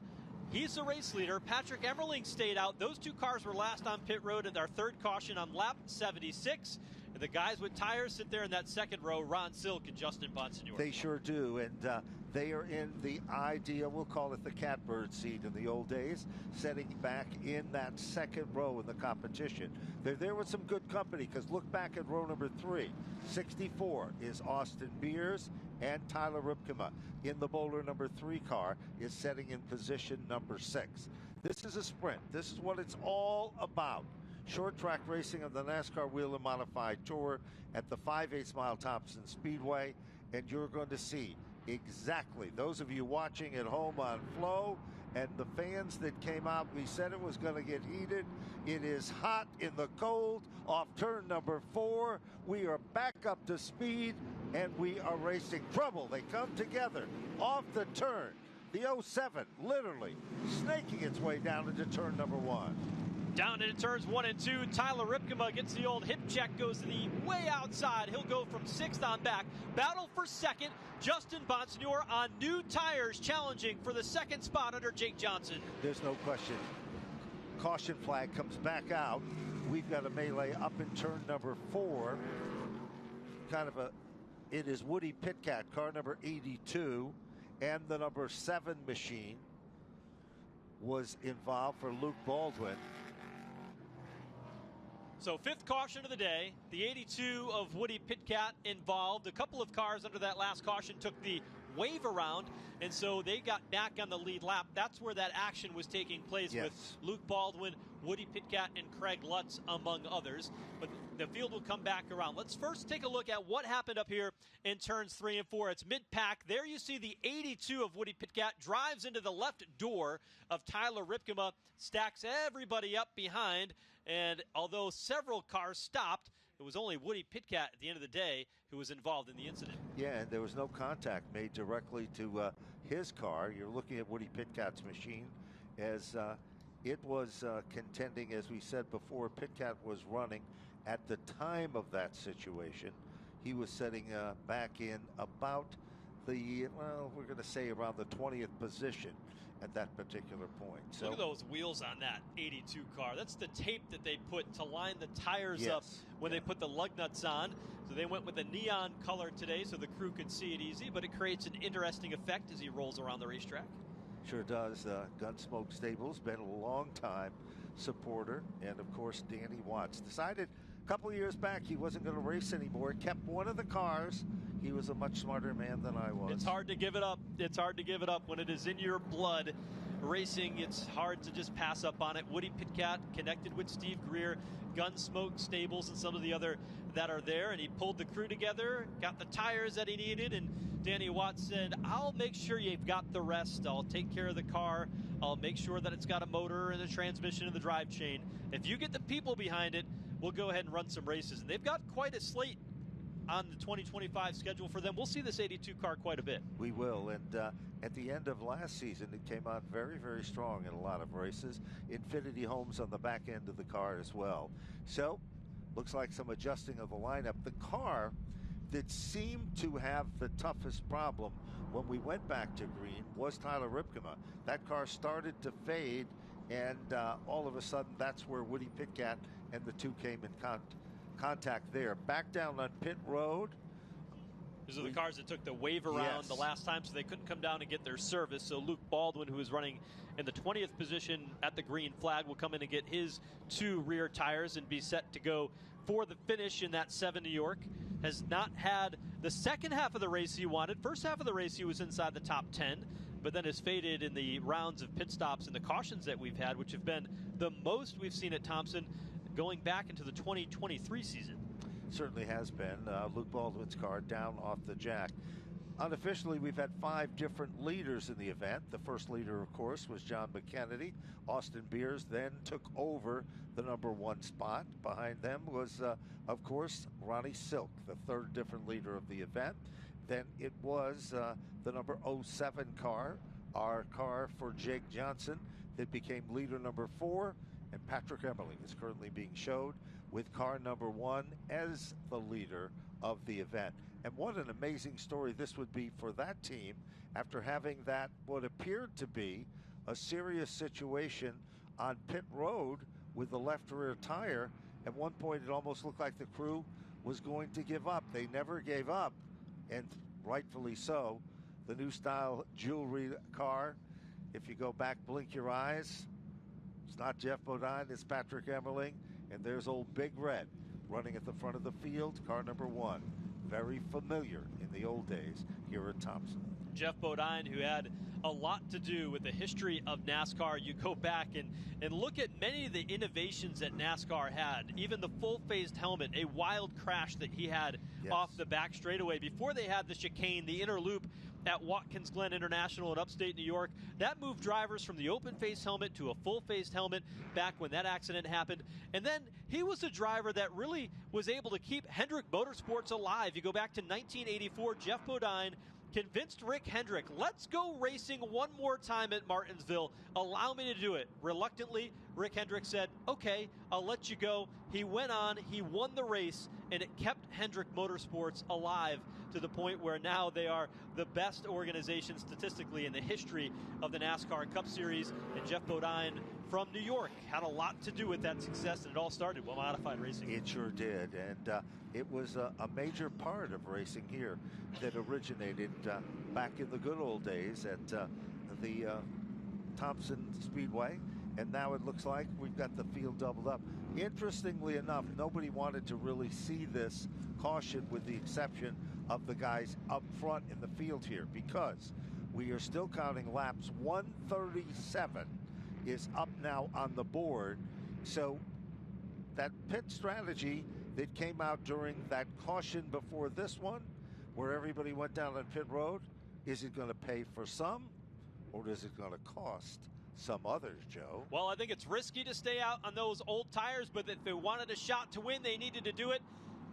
Speaker 1: He's the race leader. Patrick Emmerling stayed out. Those two cars were last on pit road at our third caution on lap 76. And the guys with tires sit there in that second row, Ron Silk and Justin Bonsignore.
Speaker 2: They sure do, and they are in the ideal, we'll call it the catbird seat in the old days, sitting back in that second row in the competition. They're there with some good company, because look back at row number 3. 64 is Austin Beers and Tyler Ripkema. In the bowler number 3 car is setting in position number 6. This is a sprint. This is what it's all about. Short track racing of the NASCAR Whelen Modified Tour at the 5/8 mile Thompson Speedway, and you're going to see exactly, those of you watching at home on Flow and the fans that came out, we said it was going to get heated. It is hot in the cold off turn number 4. We are back up to speed, and we are racing trouble. They come together off the turn. The 07 literally snaking its way down into turn number 1.
Speaker 1: Down into turns 1 and 2, Tyler Ripkema gets the old hip check, goes to the way outside. He'll go from 6th on back. Battle for second. Justin Bonsignore on new tires, challenging for the second spot under Jake Johnson.
Speaker 2: There's no question. Caution flag comes back out. We've got a melee up in turn number 4. It is Woody Pitcat, car number 82, and the number 7 machine was involved for Luke Baldwin.
Speaker 1: So 5th caution of the day, the 82 of Woody Pitcat involved. A couple of cars under that last caution took the wave around, and so they got back on the lead lap. That's where that action was taking place, with Luke Baldwin, Woody Pitcat, and Craig Lutz, among others. But the field will come back around. Let's first take a look at what happened up here in turns 3 and 4. It's mid-pack. There you see the 82 of Woody Pitcat drives into the left door of Tyler Ripkema, stacks everybody up behind, And although several cars stopped, it was only Woody Pitkat at the end of the day who was involved in the incident.
Speaker 2: Yeah, and there was no contact made directly to his car. You're looking at Woody Pitkat's machine as it was contending, as we said before. Pitkat was running at the time of that situation. He was setting back in about the, well, we're going to say around the 20th position at that particular point. So
Speaker 1: look at those wheels on that 82 car. That's the tape that they put to line the tires up when they put the lug nuts on. So they went with a neon color today so the crew could see it easy, but it creates an interesting effect as he rolls around the racetrack.
Speaker 2: Sure does. Gunsmoke Stables, been a long time supporter. And of course, Danny Watts decided a couple of years back he wasn't going to race anymore. Kept one of the cars. He was a much smarter man than I was.
Speaker 1: It's hard to give it up. It's hard to give it up when it is in your blood. Racing, it's hard to just pass up on it. Woody Pitkat connected with Steve Greer, Gunsmoke Stables, and some of the other that are there, and he pulled the crew together, got the tires that he needed, and Danny Watts said, I'll make sure you've got the rest. I'll take care of the car. I'll make sure that it's got a motor and a transmission and the drive chain. If you get the people behind it, we'll go ahead and run some races. And they've got quite a slate on the 2025 schedule for them. We'll see this 82 car quite a bit.
Speaker 2: We will, and at the end of last season, it came out very, very strong in a lot of races. Infinity Homes on the back end of the car as well. So, looks like some adjusting of the lineup. The car that seemed to have the toughest problem when we went back to green was Tyler Ripkema. That car started to fade, and all of a sudden, that's where Woody Pitkat and the two came in contact there. Back down on pit road.
Speaker 1: These are the cars that took the wave around the last time, so they couldn't come down and get their service. So Luke Baldwin, who is running in the 20th position at the green flag, will come in and get his two rear tires and be set to go for the finish in that 7 New York. Has not had the second half of the race he wanted. First half of the race he was inside the top 10, but then has faded in the rounds of pit stops and the cautions that we've had, which have been the most we've seen at Thompson going back into the 2023 season.
Speaker 2: Certainly has been. Luke Baldwin's car down off the jack. Unofficially, we've had 5 different leaders in the event. The first leader, of course, was John McKennedy. Austin Beers then took over the number 1 spot. Behind them was, of course, Ronnie Silk, the third different leader of the event. Then it was the number 07 car, our car for Jake Johnson, that became leader number 4. And Patrick Emmerling is currently being showed with car number 1 as the leader of the event. And what an amazing story this would be for that team after having that, what appeared to be a serious situation on pit road with the left rear tire. At one point, it almost looked like the crew was going to give up. They never gave up, and rightfully so. The new style jewelry car, if you go back, blink your eyes, it's not Jeff Bodine, it's Patrick Emmerling. And there's old Big Red running at the front of the field, car number 1. Very familiar in the old days here at Thompson.
Speaker 1: Jeff Bodine, who had a lot to do with the history of NASCAR. You go back and look at many of the innovations that NASCAR had. Even the full-phased helmet, a wild crash that he had off the back straightaway. Before they had the chicane, the inner loop at Watkins Glen International in upstate New York, that moved drivers from the open face helmet to a full faced helmet back when that accident happened. And then he was a driver that really was able to keep Hendrick Motorsports alive. You go back to 1984, Jeff Bodine convinced Rick Hendrick, let's go racing one more time at Martinsville. Allow me to do it. Reluctantly, Rick Hendrick said, okay, I'll let you go. He went on, he won the race, and it kept Hendrick Motorsports alive to the point where now they are the best organization statistically in the history of the NASCAR Cup Series. And Jeff Bodine from New York had a lot to do with that success, and it all started with modified racing.
Speaker 2: It sure did, and it was a major part of racing here that originated back in the good old days at the Thompson Speedway, and now it looks like we've got the field doubled up. Interestingly enough, nobody wanted to really see this caution with the exception of the guys up front in the field here, because we are still counting laps. 137 is up now on the board. So that pit strategy that came out during that caution before this one, where everybody went down on pit road, is it going to pay for some, or is it going to cost some others, Joe.
Speaker 1: Well, I think it's risky to stay out on those old tires, but if they wanted a shot to win, they needed to do it.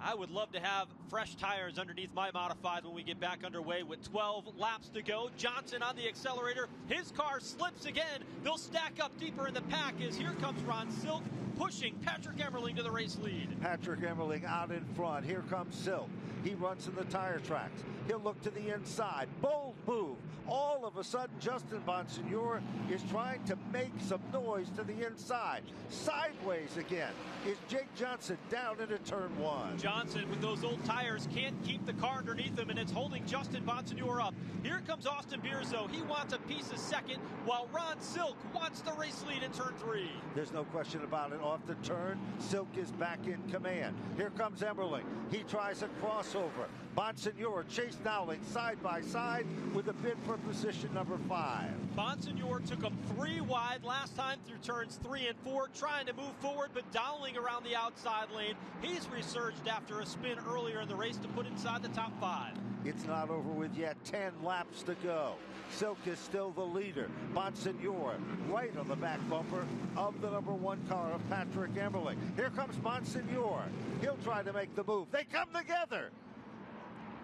Speaker 1: I would love to have fresh tires underneath my modified when we get back underway with 12 laps to go. Johnson on the accelerator. His car slips again. They'll stack up deeper in the pack as here comes Ron Silk pushing Patrick Emmerling to the race lead.
Speaker 2: Patrick Emmerling out in front. Here comes Silk. He runs in the tire tracks. He'll look to the inside. Bold move. All of a sudden, Justin Bonsignor is trying to make some noise to the inside. Sideways again is Jake Johnson down into turn 1.
Speaker 1: Johnson with those old tires can't keep the car underneath him, and it's holding Justin Bonsignor up. Here comes Austin Beerzo. He wants a piece of second, while Ron Silk wants the race lead in turn 3.
Speaker 2: There's no question about it. Off the turn, Silk is back in command. Here comes Emmerling. He tries a crossover. Bonsignor, Chase Dowling side by side with a bid for position number 5.
Speaker 1: Bonsignor took him 3 wide last time through turns 3 and 4, trying to move forward, but Dowling around the outside lane. He's resurged after a spin earlier in the race to put inside the top 5.
Speaker 2: It's not over with yet. 10 laps to go. Silk is still the leader. Bonsignor right on the back bumper of the number 1 car of Patrick Emmerling. Here comes Bonsignor. He'll try to make the move. They come together.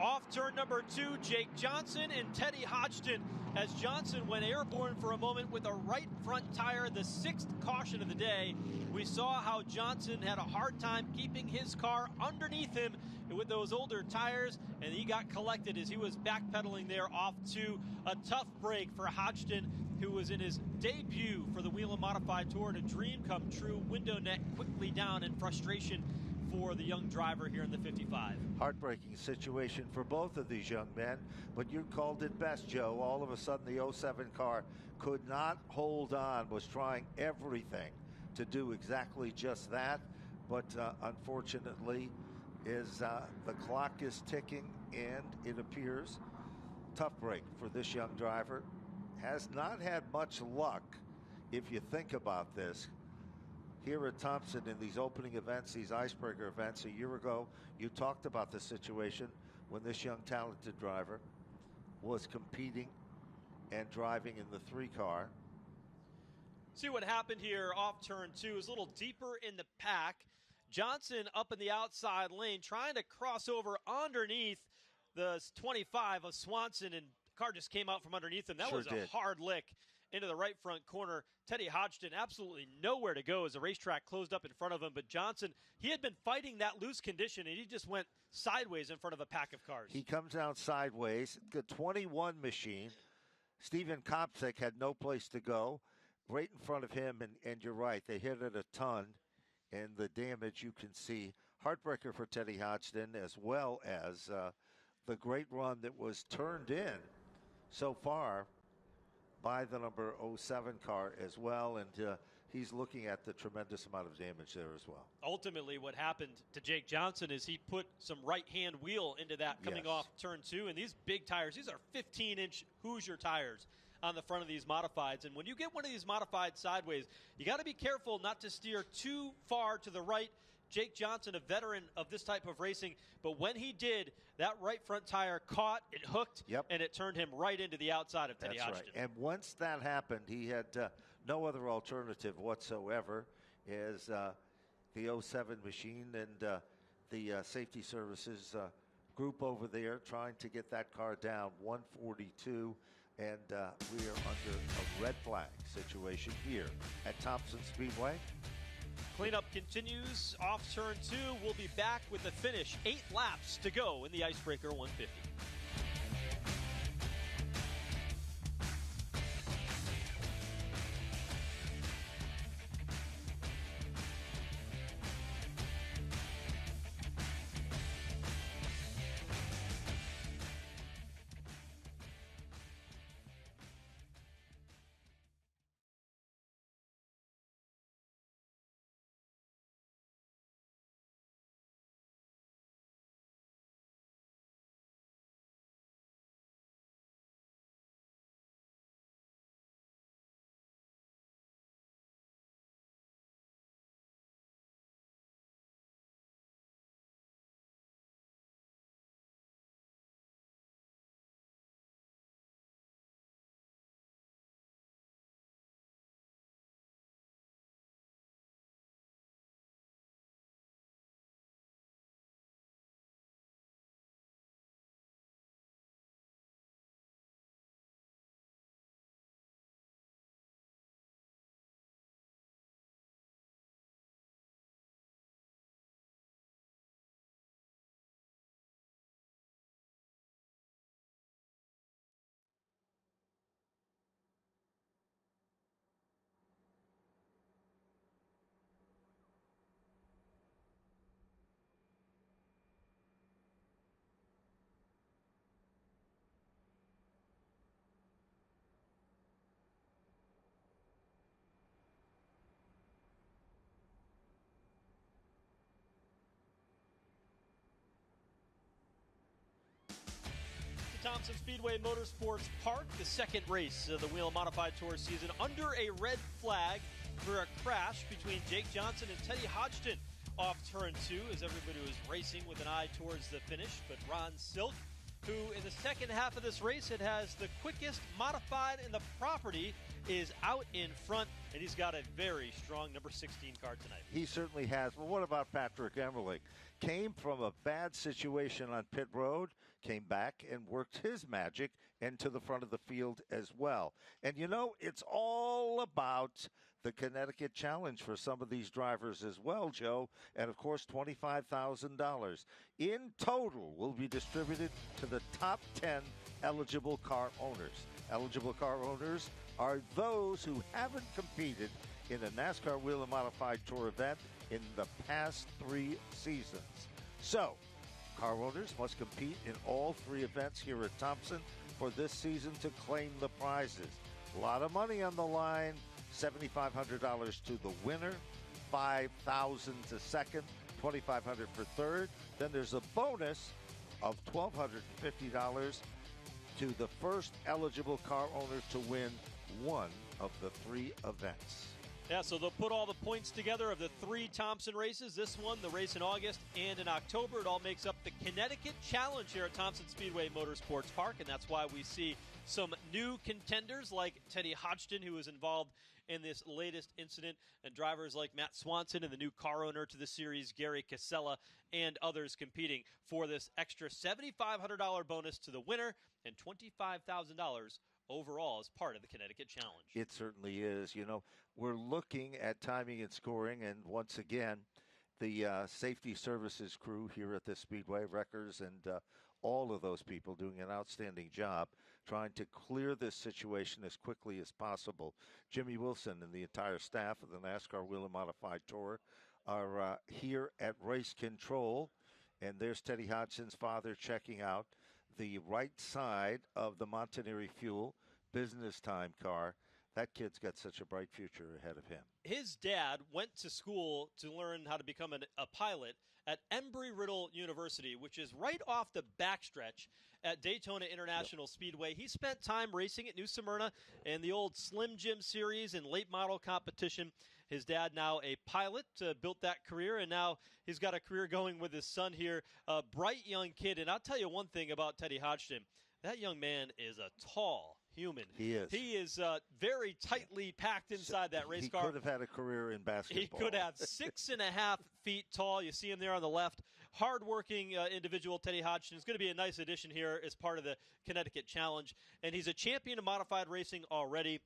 Speaker 1: Off turn number 2, Jake Johnson and Teddy Hodgson, as Johnson went airborne for a moment with a right front tire, the 6th caution of the day. We saw how Johnson had a hard time keeping his car underneath him with those older tires, and he got collected as he was backpedaling there off to a tough break for Hodgson, who was in his debut for the Whelen Modified Tour, and a dream come true. Window net quickly down in frustration for the young driver here in the 55.
Speaker 2: Heartbreaking situation for both of these young men, but you called it best, Joe. All of a sudden the 07 car could not hold on, was trying everything to do exactly just that, but unfortunately the clock is ticking, and it appears tough break for this young driver. Has not had much luck if you think about this. Here at Thompson in these opening events, these Icebreaker events, a year ago, you talked about the situation when this young talented driver was competing and driving in the 3 car.
Speaker 1: See what happened here off turn 2 is a little deeper in the pack. Johnson up in the outside lane trying to cross over underneath the 25 of Swanson, and the car just came out from underneath him. That
Speaker 2: Sure
Speaker 1: was
Speaker 2: did.
Speaker 1: a hard lick into the right front corner. Teddy Hodgson absolutely nowhere to go as the racetrack closed up in front of him, but Johnson, he had been fighting that loose condition, and he just went sideways in front of a pack of cars.
Speaker 2: He comes out sideways. The 21 machine, Steven Kopsik, had no place to go. Right in front of him, and you're right, they hit it a ton, and the damage you can see. Heartbreaker for Teddy Hodgson, as well as the great run that was turned in so far by the number 07 car as well, and he's looking at the tremendous amount of damage there as well.
Speaker 1: Ultimately, what happened to Jake Johnson is he put some right-hand wheel into that coming
Speaker 2: Yes.
Speaker 1: off turn 2, and these big tires, these are 15-inch Hoosier tires on the front of these modifieds, and when you get one of these modified sideways, you got to be careful not to steer too far to the right. Jake Johnson, a veteran of this type of racing, but when he did, that right front tire caught, it hooked, and it turned him right into the outside of Teddy Hodgson.
Speaker 2: Right. And once that happened, he had no other alternative whatsoever, as the 07 machine and the safety services group over there trying to get that car down. 142, and we are under a red flag situation here at Thompson Speedway.
Speaker 1: Cleanup continues off turn 2. We'll be back with the finish. 8 laps to go in the Icebreaker 150. Thompson Speedway Motorsports Park, the second race of the Whelen Modified Tour season under a red flag for a crash between Jake Johnson and Teddy Hodgson off turn 2 as everybody was racing with an eye towards the finish. But Ron Silk, who in the second half of this race it has the quickest modified in the property, is out in front, and he's got a very strong number 16 car tonight.
Speaker 2: He certainly has. Well, what about Patrick Emmerling? Came from a bad situation on pit road, came back and worked his magic into the front of the field as well. And, you know, it's all about the Connecticut Challenge for some of these drivers as well, Joe. And, of course, $25,000 in total will be distributed to the top 10 eligible car owners. Eligible car owners are those who haven't competed in a NASCAR Whelen Modified Tour event in the past 3 seasons. So, car owners must compete in all 3 events here at Thompson for this season to claim the prizes. A lot of money on the line, $7,500 to the winner, $5,000 to second, $2,500 for third. Then there's a bonus of $1,250 to the first eligible car owner to win one of the 3 events.
Speaker 1: Yeah, so they'll put all the points together of the 3 Thompson races. This one, the race in August and in October. It all makes up the Connecticut Challenge here at Thompson Speedway Motorsports Park, and that's why we see some new contenders like Teddy Hodgson, who was involved in this latest incident, and drivers like Matt Swanson and the new car owner to the series, Gary Casella, and others competing for this extra $7,500 bonus to the winner and $25,000 overall as part of the Connecticut Challenge.
Speaker 2: It certainly is. You know, we're looking at timing and scoring, and once again, the safety services crew here at the Speedway, Wreckers, and all of those people doing an outstanding job trying to clear this situation as quickly as possible. Jimmy Wilson and the entire staff of the NASCAR Whelen Modified Tour are here at race control, and there's Teddy Hodgson's father checking out the right side of the Montanari Fuel business time car. That kid's got such a bright future ahead of him.
Speaker 1: His dad went to school to learn how to become a pilot at Embry-Riddle University, which is right off the backstretch at Daytona International Speedway. He spent time racing at New Smyrna in the old Slim Jim Series and late model competition. His dad, now a pilot, built that career, and now he's got a career going with his son here. A bright young kid, and I'll tell you one thing about Teddy Hodgson. That young man is a tall human.
Speaker 2: He is.
Speaker 1: He is very tightly packed inside that race car.
Speaker 2: He could have had a career in basketball.
Speaker 1: He could have 6.5 feet tall. You see him there on the left. Hard-working individual, Teddy Hodgson. Is going to be a nice addition here as part of the Connecticut Challenge. And he's a champion of modified racing already.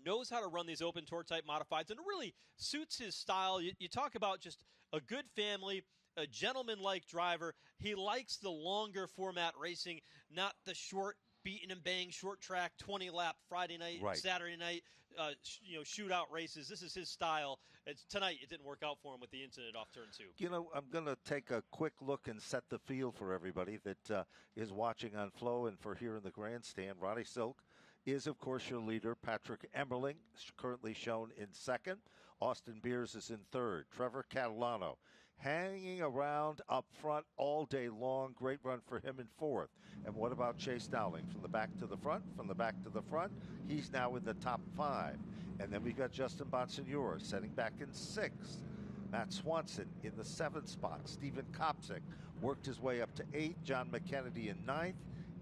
Speaker 1: Knows how to run these open tour type modifieds, and it really suits his style. You talk about just a good family, a gentleman-like driver. He likes the longer format racing, not the short beating and bang short track 20-lap Friday night, Saturday night, shootout races. This is his style. Tonight it didn't work out for him with the incident off turn 2.
Speaker 2: You know, I'm going to take a quick look and set the field for everybody that is watching on Flow and for here in the grandstand. Ronnie Silk is, of course, your leader. Patrick Emmerling, currently shown in second. Austin Beers is in third. Trevor Catalano hanging around up front all day long. Great run for him in fourth. And what about Chase Dowling? From the back to the front, from the back to the front. He's now in the top 5. And then we've got Justin Bonsignore setting back in sixth. Matt Swanson in the 7th spot. Stephen Kopsik worked his way up to 8th. John McKennedy in 9th.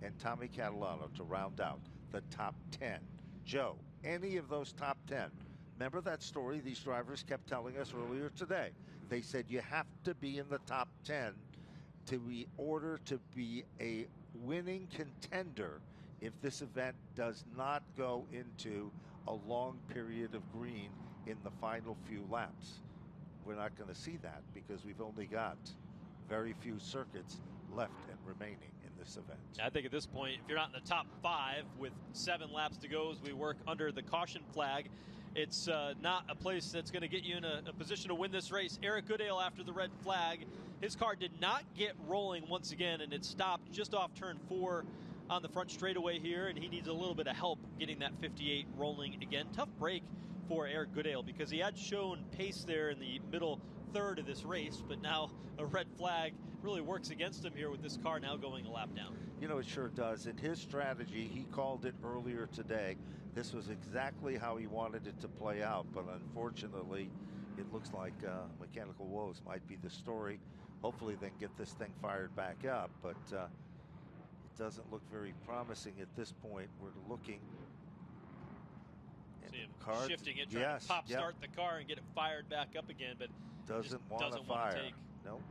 Speaker 2: And Tommy Catalano to round out the top 10. Joe, any of those top 10, remember that story these drivers kept telling us earlier today? They said you have to be in the top 10 to be order to be a winning contender if this event does not go into a long period of green in the final few laps. We're not going to see that because we've only got very few circuits left and remaining in this event.
Speaker 1: I think at this point, if you're not in the top 5 with 7 laps to go as we work under the caution flag, it's not a place that's going to get you in a position to win this race. Eric Goodale after the red flag. His car did not get rolling once again, and it stopped just off turn 4 on the front straightaway here, and he needs a little bit of help getting that 58 rolling again. Tough break for Eric Goodale because he had shown pace there in the middle third of this race, but now a red flag really works against him here with this car now going a lap down.
Speaker 2: You know, it sure does. In his strategy, he called it earlier today. This was exactly how he wanted it to play out, but unfortunately, it looks like mechanical woes might be the story. Hopefully they can get this thing fired back up, but it doesn't look very promising at this point. We're looking.
Speaker 1: See him shifting it, trying to pop start the car and get it fired back up again, but
Speaker 2: doesn't want to fire. Nope.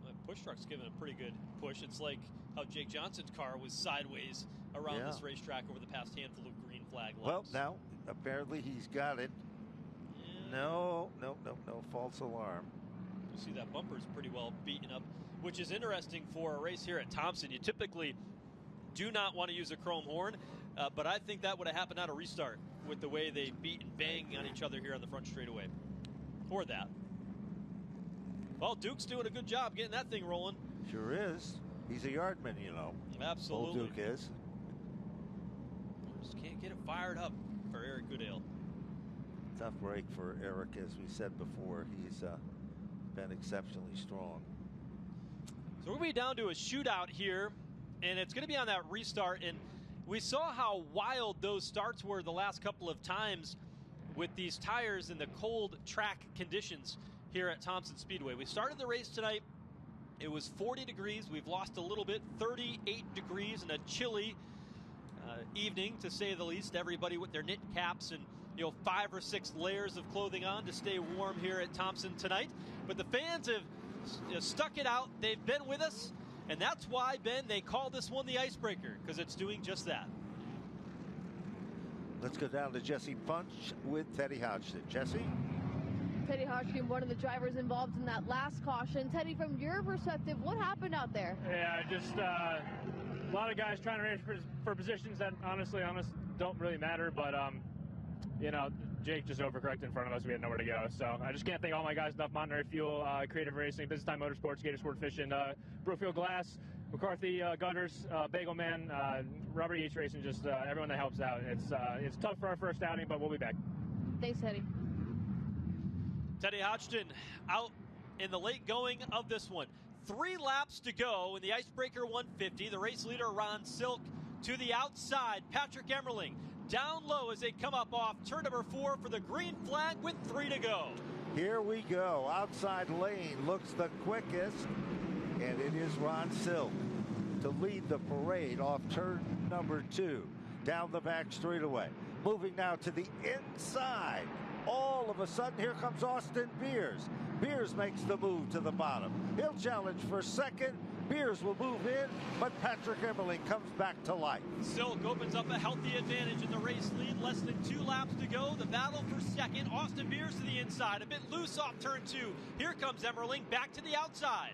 Speaker 1: Well, push truck's giving a pretty good push. It's like how Jake Johnson's car was sideways around this racetrack over the past handful of green flag laps.
Speaker 2: Well, now apparently he's got it.
Speaker 1: Yeah.
Speaker 2: No, false alarm.
Speaker 1: You see that bumper's pretty well beaten up, which is interesting for a race here at Thompson. You typically do not want to use a chrome horn, but I think that would have happened at a restart with the way they beat and bang on each other here on the front straightaway. Or that. Well, Duke's doing a good job getting that thing rolling.
Speaker 2: Sure is. He's a yardman, you know.
Speaker 1: Absolutely.
Speaker 2: Old Duke is.
Speaker 1: Just can't get it fired up for Eric Goodale.
Speaker 2: Tough break for Eric, as we said before. He's been exceptionally strong.
Speaker 1: So we're going to be down to a shootout here, and it's going to be on that restart. And we saw how wild those starts were the last couple of times with these tires in the cold track conditions here at Thompson Speedway. We started the race tonight. It was 40 degrees. We've lost a little bit, 38 degrees, and a chilly evening, to say the least. Everybody with their knit caps and 5 or 6 layers of clothing on to stay warm here at Thompson tonight. But the fans have stuck it out. They've been with us, and that's why, Ben, they call this one the Icebreaker, because it's doing just that.
Speaker 2: Let's go down to Jesse Punch with Teddy Hodgson. Jesse?
Speaker 4: Teddy Hodgson, one of the drivers involved in that last caution. Teddy, from your perspective, what happened out there?
Speaker 10: Yeah, just a lot of guys trying to race for positions that honestly don't really matter, but Jake just overcorrected in front of us. We had nowhere to go. So I just can't thank all my guys enough. Monterey Fuel, Creative Racing, Business Time Motorsports, Gator Sport Fishing, Brookfield Glass, McCarthy Gutters, Bagel Man, Robert Yates Racing, just everyone that helps out. It's tough for our first outing, but we'll be back.
Speaker 4: Thanks, Teddy.
Speaker 1: Teddy Hodgson out in the late going of this one. 3 laps to go in the Icebreaker 150. The race leader, Ron Silk, to the outside. Patrick Emmerling down low as they come up off turn number 4 for the green flag with 3 to go.
Speaker 2: Here we go. Outside lane looks the quickest, and it is Ron Silk to lead the parade off turn number 2 down the back straightaway. Moving now to the inside. All of a sudden, here comes Austin Beers. Beers makes the move to the bottom. He'll challenge for second. Beers will move in, but Patrick Emmerling comes back to life.
Speaker 1: Silk opens up a healthy advantage in the race lead. Less than 2 laps to go. The battle for second. Austin Beers to the inside. A bit loose off turn 2. Here comes Emmerling back to the outside.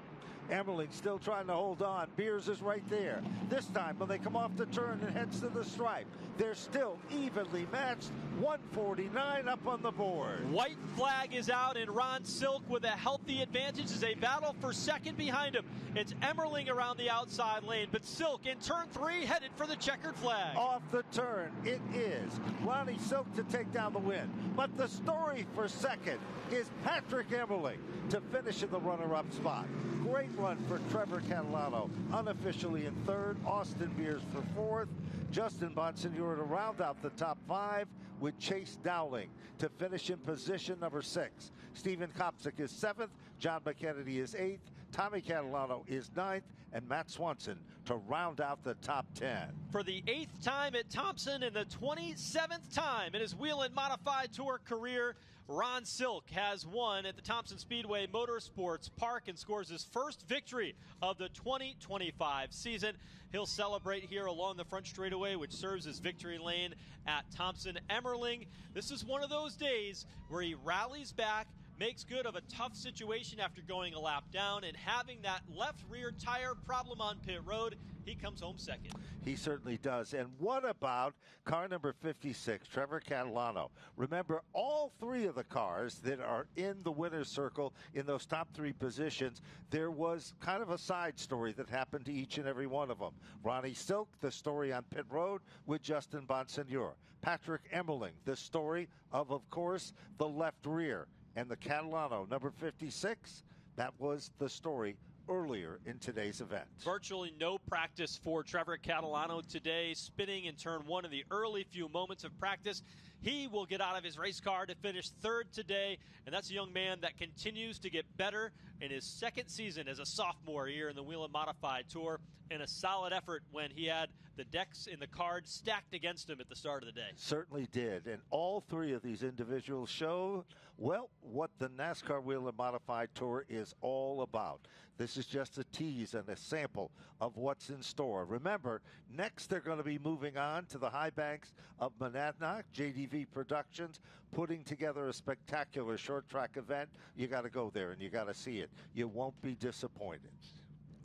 Speaker 2: Emmerling still trying to hold on. Beers is right there. This time, when they come off the turn and heads to the stripe, they're still evenly matched. 149 up on the board.
Speaker 1: White flag is out, and Ron Silk with a healthy advantage as they battle for second behind him. It's Emmerling around the outside lane, but Silk in turn 3 headed for the checkered flag.
Speaker 2: Off the turn, it is Ronnie Silk to take down the win. But the story for second is Patrick Emmerling to finish in the runner-up spot. Great run for Trevor Catalano, unofficially in 3rd. Austin Beers for 4th. Justin Bonsignore to round out the top 5 with Chase Dowling to finish in position number 6. Stephen Kopsick is 7th. John McKennedy is 8th. Tommy Catalano is 9th. And Matt Swanson to round out the top 10.
Speaker 1: For the 8th time at Thompson and the 27th time in his Whelen Modified Tour career, Ron Silk has won at the Thompson Speedway Motorsports Park and scores his first victory of the 2025 season. He'll celebrate here along the front straightaway, which serves as victory lane at Thompson. Emmerling, this is one of those days where he rallies back, makes good of a tough situation after going a lap down, and having that left rear tire problem on pit road, he comes home second.
Speaker 2: He certainly does. And what about car number 56, Trevor Catalano? Remember, all 3 of the cars that are in the winner's circle in those top 3 positions, there was kind of a side story that happened to each and every one of them. Ronnie Silk, the story on pit road with Justin Bonsignore. Patrick Emmerling, the story of course, the left rear. And the Catalano, number 56, that was the story earlier in today's event.
Speaker 1: Virtually no practice for Trevor Catalano today, spinning in turn one in the early few moments of practice. He will get out of his race car to finish third today, and that's a young man that continues to get better in his second season as a sophomore here in the Whelen Modified Tour, and a solid effort when he had the decks in the card stacked against him at the start of the day.
Speaker 2: Certainly did, and all three of these individuals show, well, what the NASCAR Whelen Modified Tour is all about. This is just a tease and a sample of what's in store. Remember, next they're going to be moving on to the high banks of Monadnock. JDV Productions putting together a spectacular short track event. You got to go there and you got to see it. You won't be disappointed.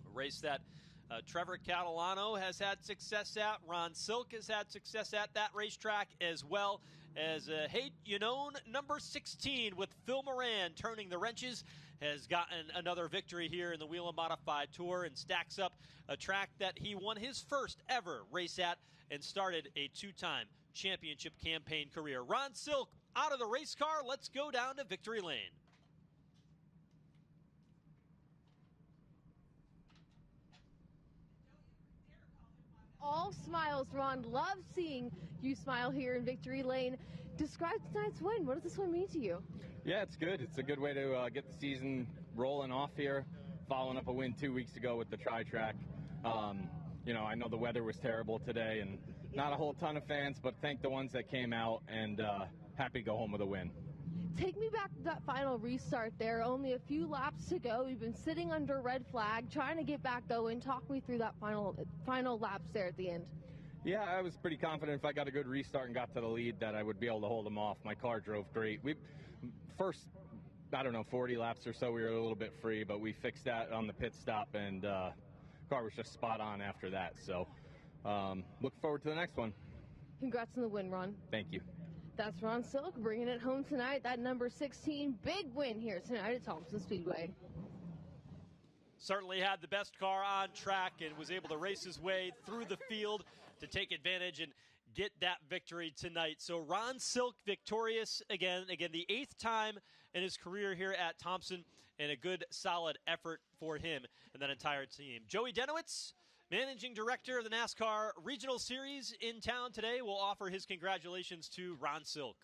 Speaker 1: A race that Trevor Catalano has had success at. Ron Silk has had success at that racetrack, as well as number 16 with Phil Moran turning the wrenches, has gotten another victory here in the Whelen Modified Tour and stacks up a track that he won his first ever race at and started a two-time championship campaign career. Ron Silk out of the race car. Let's go down to victory lane.
Speaker 4: All smiles, Ron. Love seeing you smile here in victory lane. Describe tonight's win. What does this one mean to you?
Speaker 11: Yeah, it's good. It's a good way to get the season rolling off here, following up a win 2 weeks ago with the tri-track. I know the weather was terrible today and not a whole ton of fans, but thank the ones that came out, and happy to go home with a win.
Speaker 4: Take me back to that final restart there. Only a few laps to go. We've been sitting under red flag, trying to get back going. Talk me through that final laps there at the end.
Speaker 11: Yeah, I was pretty confident if I got a good restart and got to the lead that I would be able to hold them off. My car drove great. First 40 laps or so, we were a little bit free, but we fixed that on the pit stop, and car was just spot on after that. So look forward to the next one.
Speaker 4: Congrats on the win, Ron.
Speaker 11: Thank you.
Speaker 4: That's Ron Silk bringing it home tonight. That number 16 big win here tonight at Thompson Speedway.
Speaker 1: Certainly had the best car on track and was able to race his way through the field to take advantage and get that victory tonight. So Ron Silk victorious again, the 8th time in his career here at Thompson, and a good solid effort for him and that entire team. Joey Denowitz, Managing Director of the NASCAR Regional Series in town today, will offer his congratulations to Ron Silk.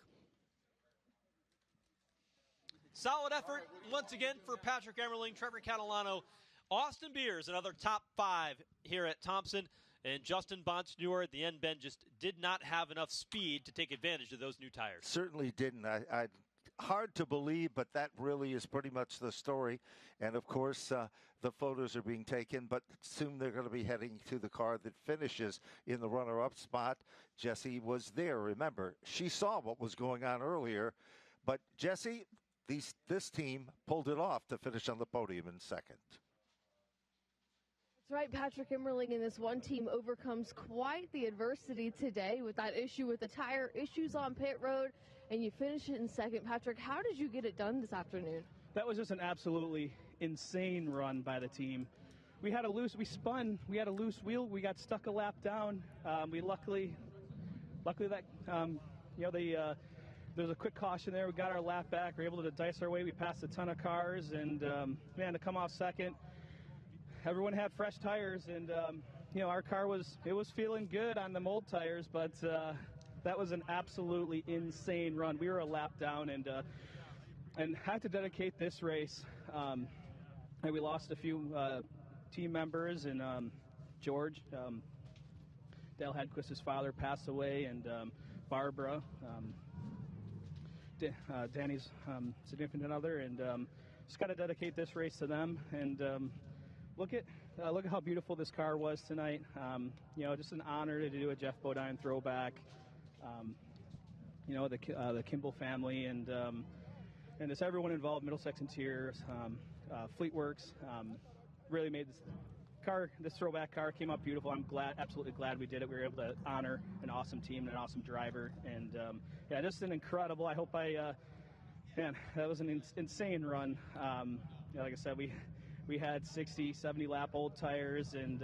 Speaker 1: Solid effort once again for Patrick Emmerling, Trevor Catalano, Austin Beers, another top 5 here at Thompson, and Justin Bonsignore at the end. Ben just did not have enough speed to take advantage of those new tires.
Speaker 2: Certainly didn't. I hard to believe, but that really is pretty much the story. And, of course, the photos are being taken, but soon they're going to be heading to the car that finishes in the runner-up spot. Jessie was there. Remember, she saw what was going on earlier. But, Jessie, this team pulled it off to finish on the podium in second.
Speaker 4: That's right. Patrick Emmerling and this one team overcomes quite the adversity today with that issue with the tire, issues on pit road, and you finish it in second. Patrick, how did you get it done this afternoon?
Speaker 12: That was just an absolutely insane run by the team. We had a loose wheel. We got stuck a lap down. We luckily that there's a quick caution there. We got our lap back. We were able to dice our way. We passed a ton of cars, and to come off second. Everyone had fresh tires, and our car was feeling good on the mold tires, but that was an absolutely insane run. We were a lap down, and had to dedicate this race. And we lost a few team members, and George, Dale Hedquist's father, passed away, and Barbara, Danny's significant other, and just got to dedicate this race to them. And look at how beautiful this car was tonight. Just an honor to do a Jeff Bodine throwback. The Kimball family and just everyone involved, Middlesex Interiors, Fleetworks, really made this throwback car came out beautiful. I'm absolutely glad we did it. We were able to honor an awesome team and an awesome driver, and just an incredible. I hope that was an insane run. Like I said, we had 60, 70 lap old tires, and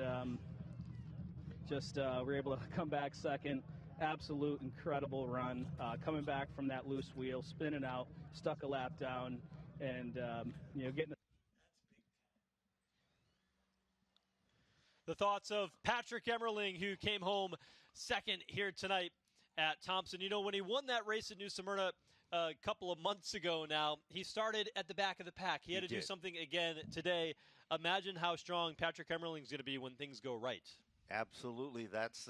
Speaker 12: we were able to come back second. Absolute incredible run, coming back from that loose wheel, spinning out, stuck a lap down, and getting.
Speaker 1: The thoughts of Patrick Emmerling, who came home second here tonight at Thompson. You know, when he won that race at New Smyrna a couple of months ago now, he started at the back of the pack. He had to do something again today. Imagine how strong Patrick Emmerling's going to be when things go right.
Speaker 2: Absolutely. That's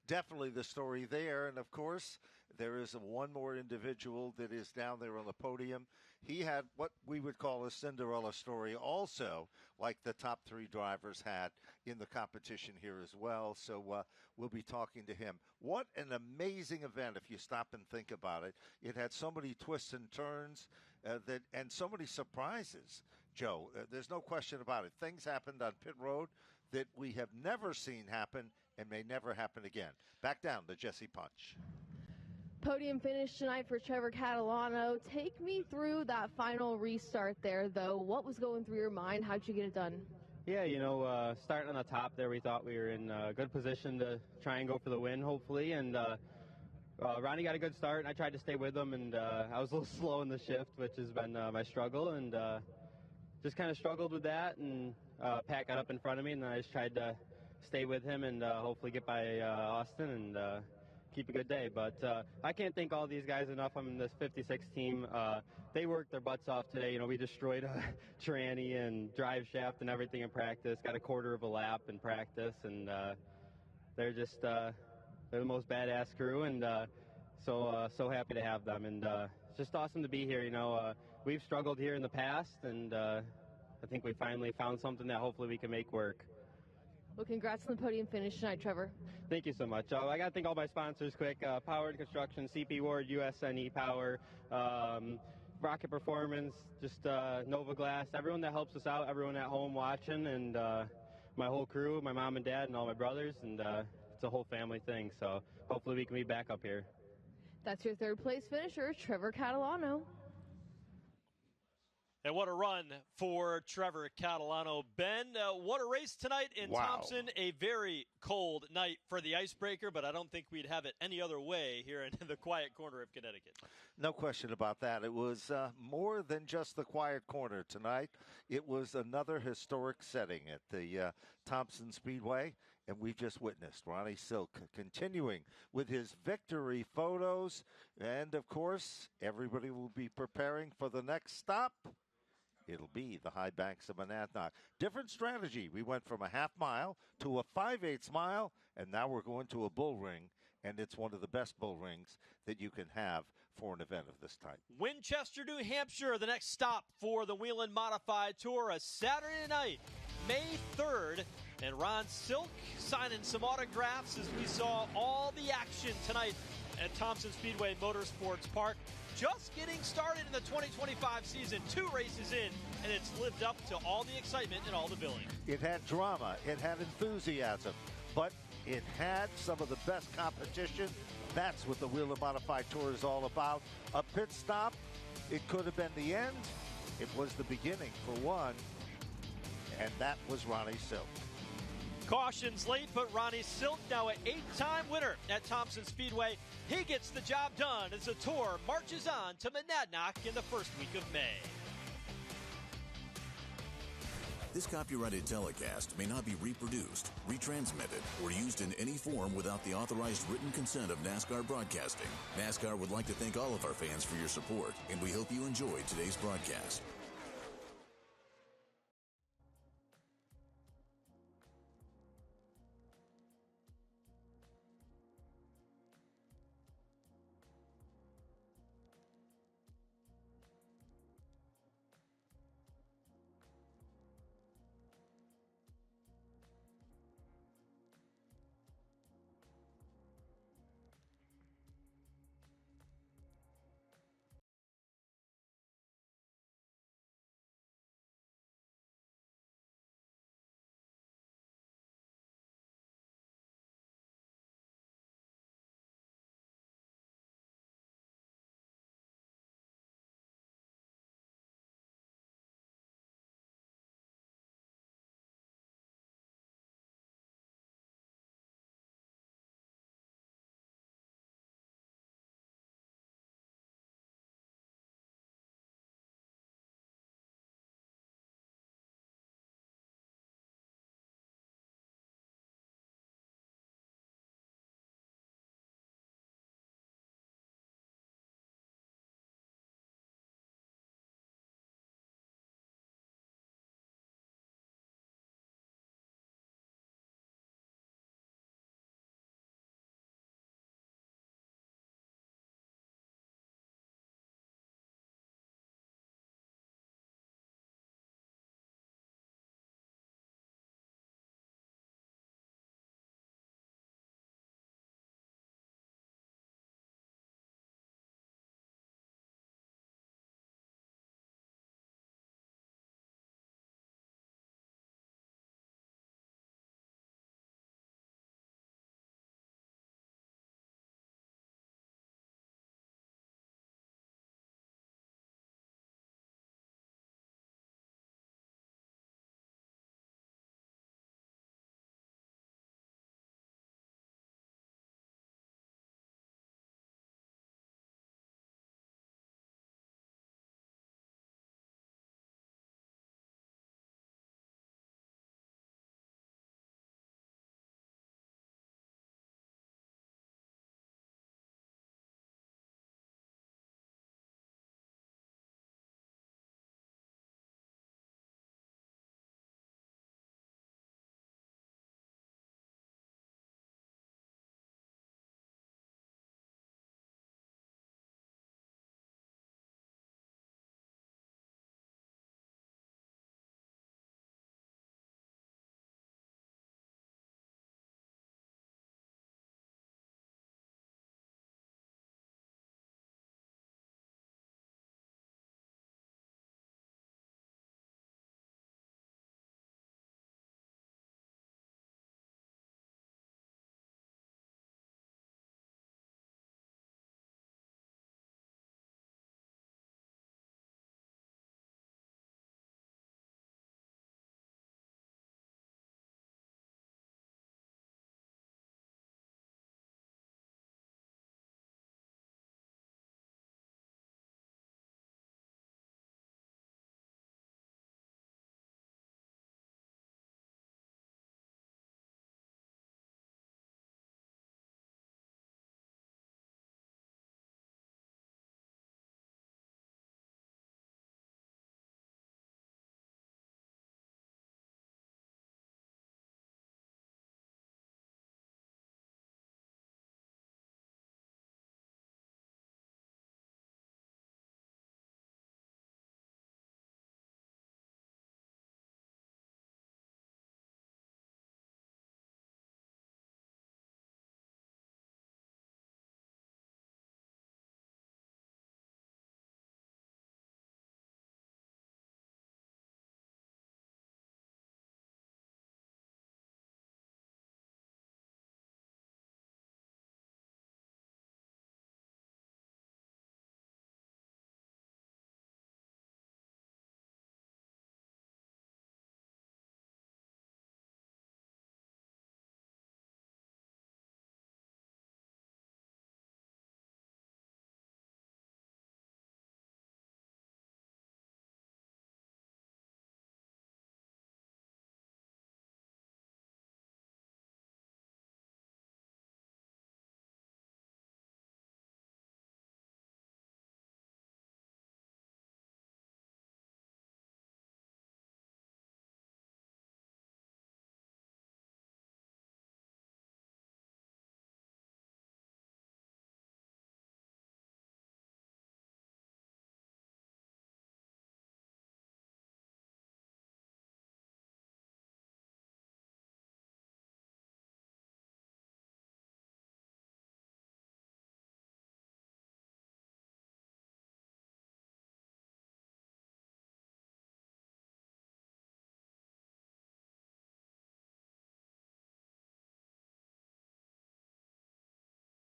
Speaker 2: definitely the story there. And, of course, there is one more individual that is down there on the podium. He had what we would call a Cinderella story also, like the top three drivers had in the competition here as well. So we'll be talking to him. What an amazing event if you stop and think about it. It had so many twists and turns and so many surprises, Joe. There's no question about it. Things happened on pit road that we have never seen happen and may never happen again. Back down to Jesse Punch.
Speaker 4: Podium finish tonight for Trevor Catalano. Take me through that final restart there, though. What was going through your mind? How'd you get it done?
Speaker 13: Yeah, starting on the top there, we thought we were in a good position to try and go for the win, hopefully. And Ronnie got a good start, and I tried to stay with him, and I was a little slow in the shift, which has been my struggle, and just kind of struggled with that. And Pat got up in front of me, and I just tried to stay with him and hopefully get by Austin and keep a good day. But I can't thank all these guys enough. I'm in this 56 team. They worked their butts off today. We destroyed a tranny and drive shaft and everything in practice. Got a quarter of a lap in practice, and they're just they're the most badass crew, and so happy to have them. And it's just awesome to be here. We've struggled here in the past, and I think we finally found something that hopefully we can make work.
Speaker 4: Well, congrats on the podium finish tonight, Trevor.
Speaker 13: Thank you so much. I got to thank all my sponsors quick. Power and Construction, CP Ward, USN Power, Rocket Performance, just Nova Glass, everyone that helps us out, everyone at home watching, and my whole crew, my mom and dad and all my brothers, and it's a whole family thing. So hopefully we can be back up here.
Speaker 4: That's your third place finisher, Trevor Catalano.
Speaker 1: And what a run for Trevor Catalano. Ben, what a race tonight in Thompson. A very cold night for the Icebreaker, but I don't think we'd have it any other way here in the quiet corner of Connecticut.
Speaker 2: No question about that. It was more than just the quiet corner tonight. It was another historic setting at the Thompson Speedway, and we've just witnessed Ronnie Silk continuing with his victory photos. And, of course, everybody will be preparing for the next stop. It'll be the high banks of Monadnock. Different strategy. We went from a half mile to a 5/8 mile, and now we're going to a bull ring, and it's one of the best bull rings that you can have for an event of this type.
Speaker 1: Winchester, New Hampshire, the next stop for the Whelen Modified Tour, a Saturday night, May 3rd. And Ron Silk signing some autographs as we saw all the action tonight at Thompson Speedway Motorsports Park. Just getting started in the 2025 season, 2 races in, and it's lived up to all the excitement and all the billing.
Speaker 2: It had drama, it had enthusiasm, but it had some of the best competition. That's what the Whelen Modified Tour is all about. A pit stop, it could have been the end. It was the beginning for one, and that was Ronnie Silk.
Speaker 1: Cautions late, but Ronnie Silk, now an 8-time winner at Thompson Speedway. He gets the job done as the tour marches on to Monadnock in the first week of May.
Speaker 14: This copyrighted telecast may not be reproduced, retransmitted, or used in any form without the authorized written consent of NASCAR Broadcasting. NASCAR would like to thank all of our fans for your support, and we hope you enjoyed today's broadcast.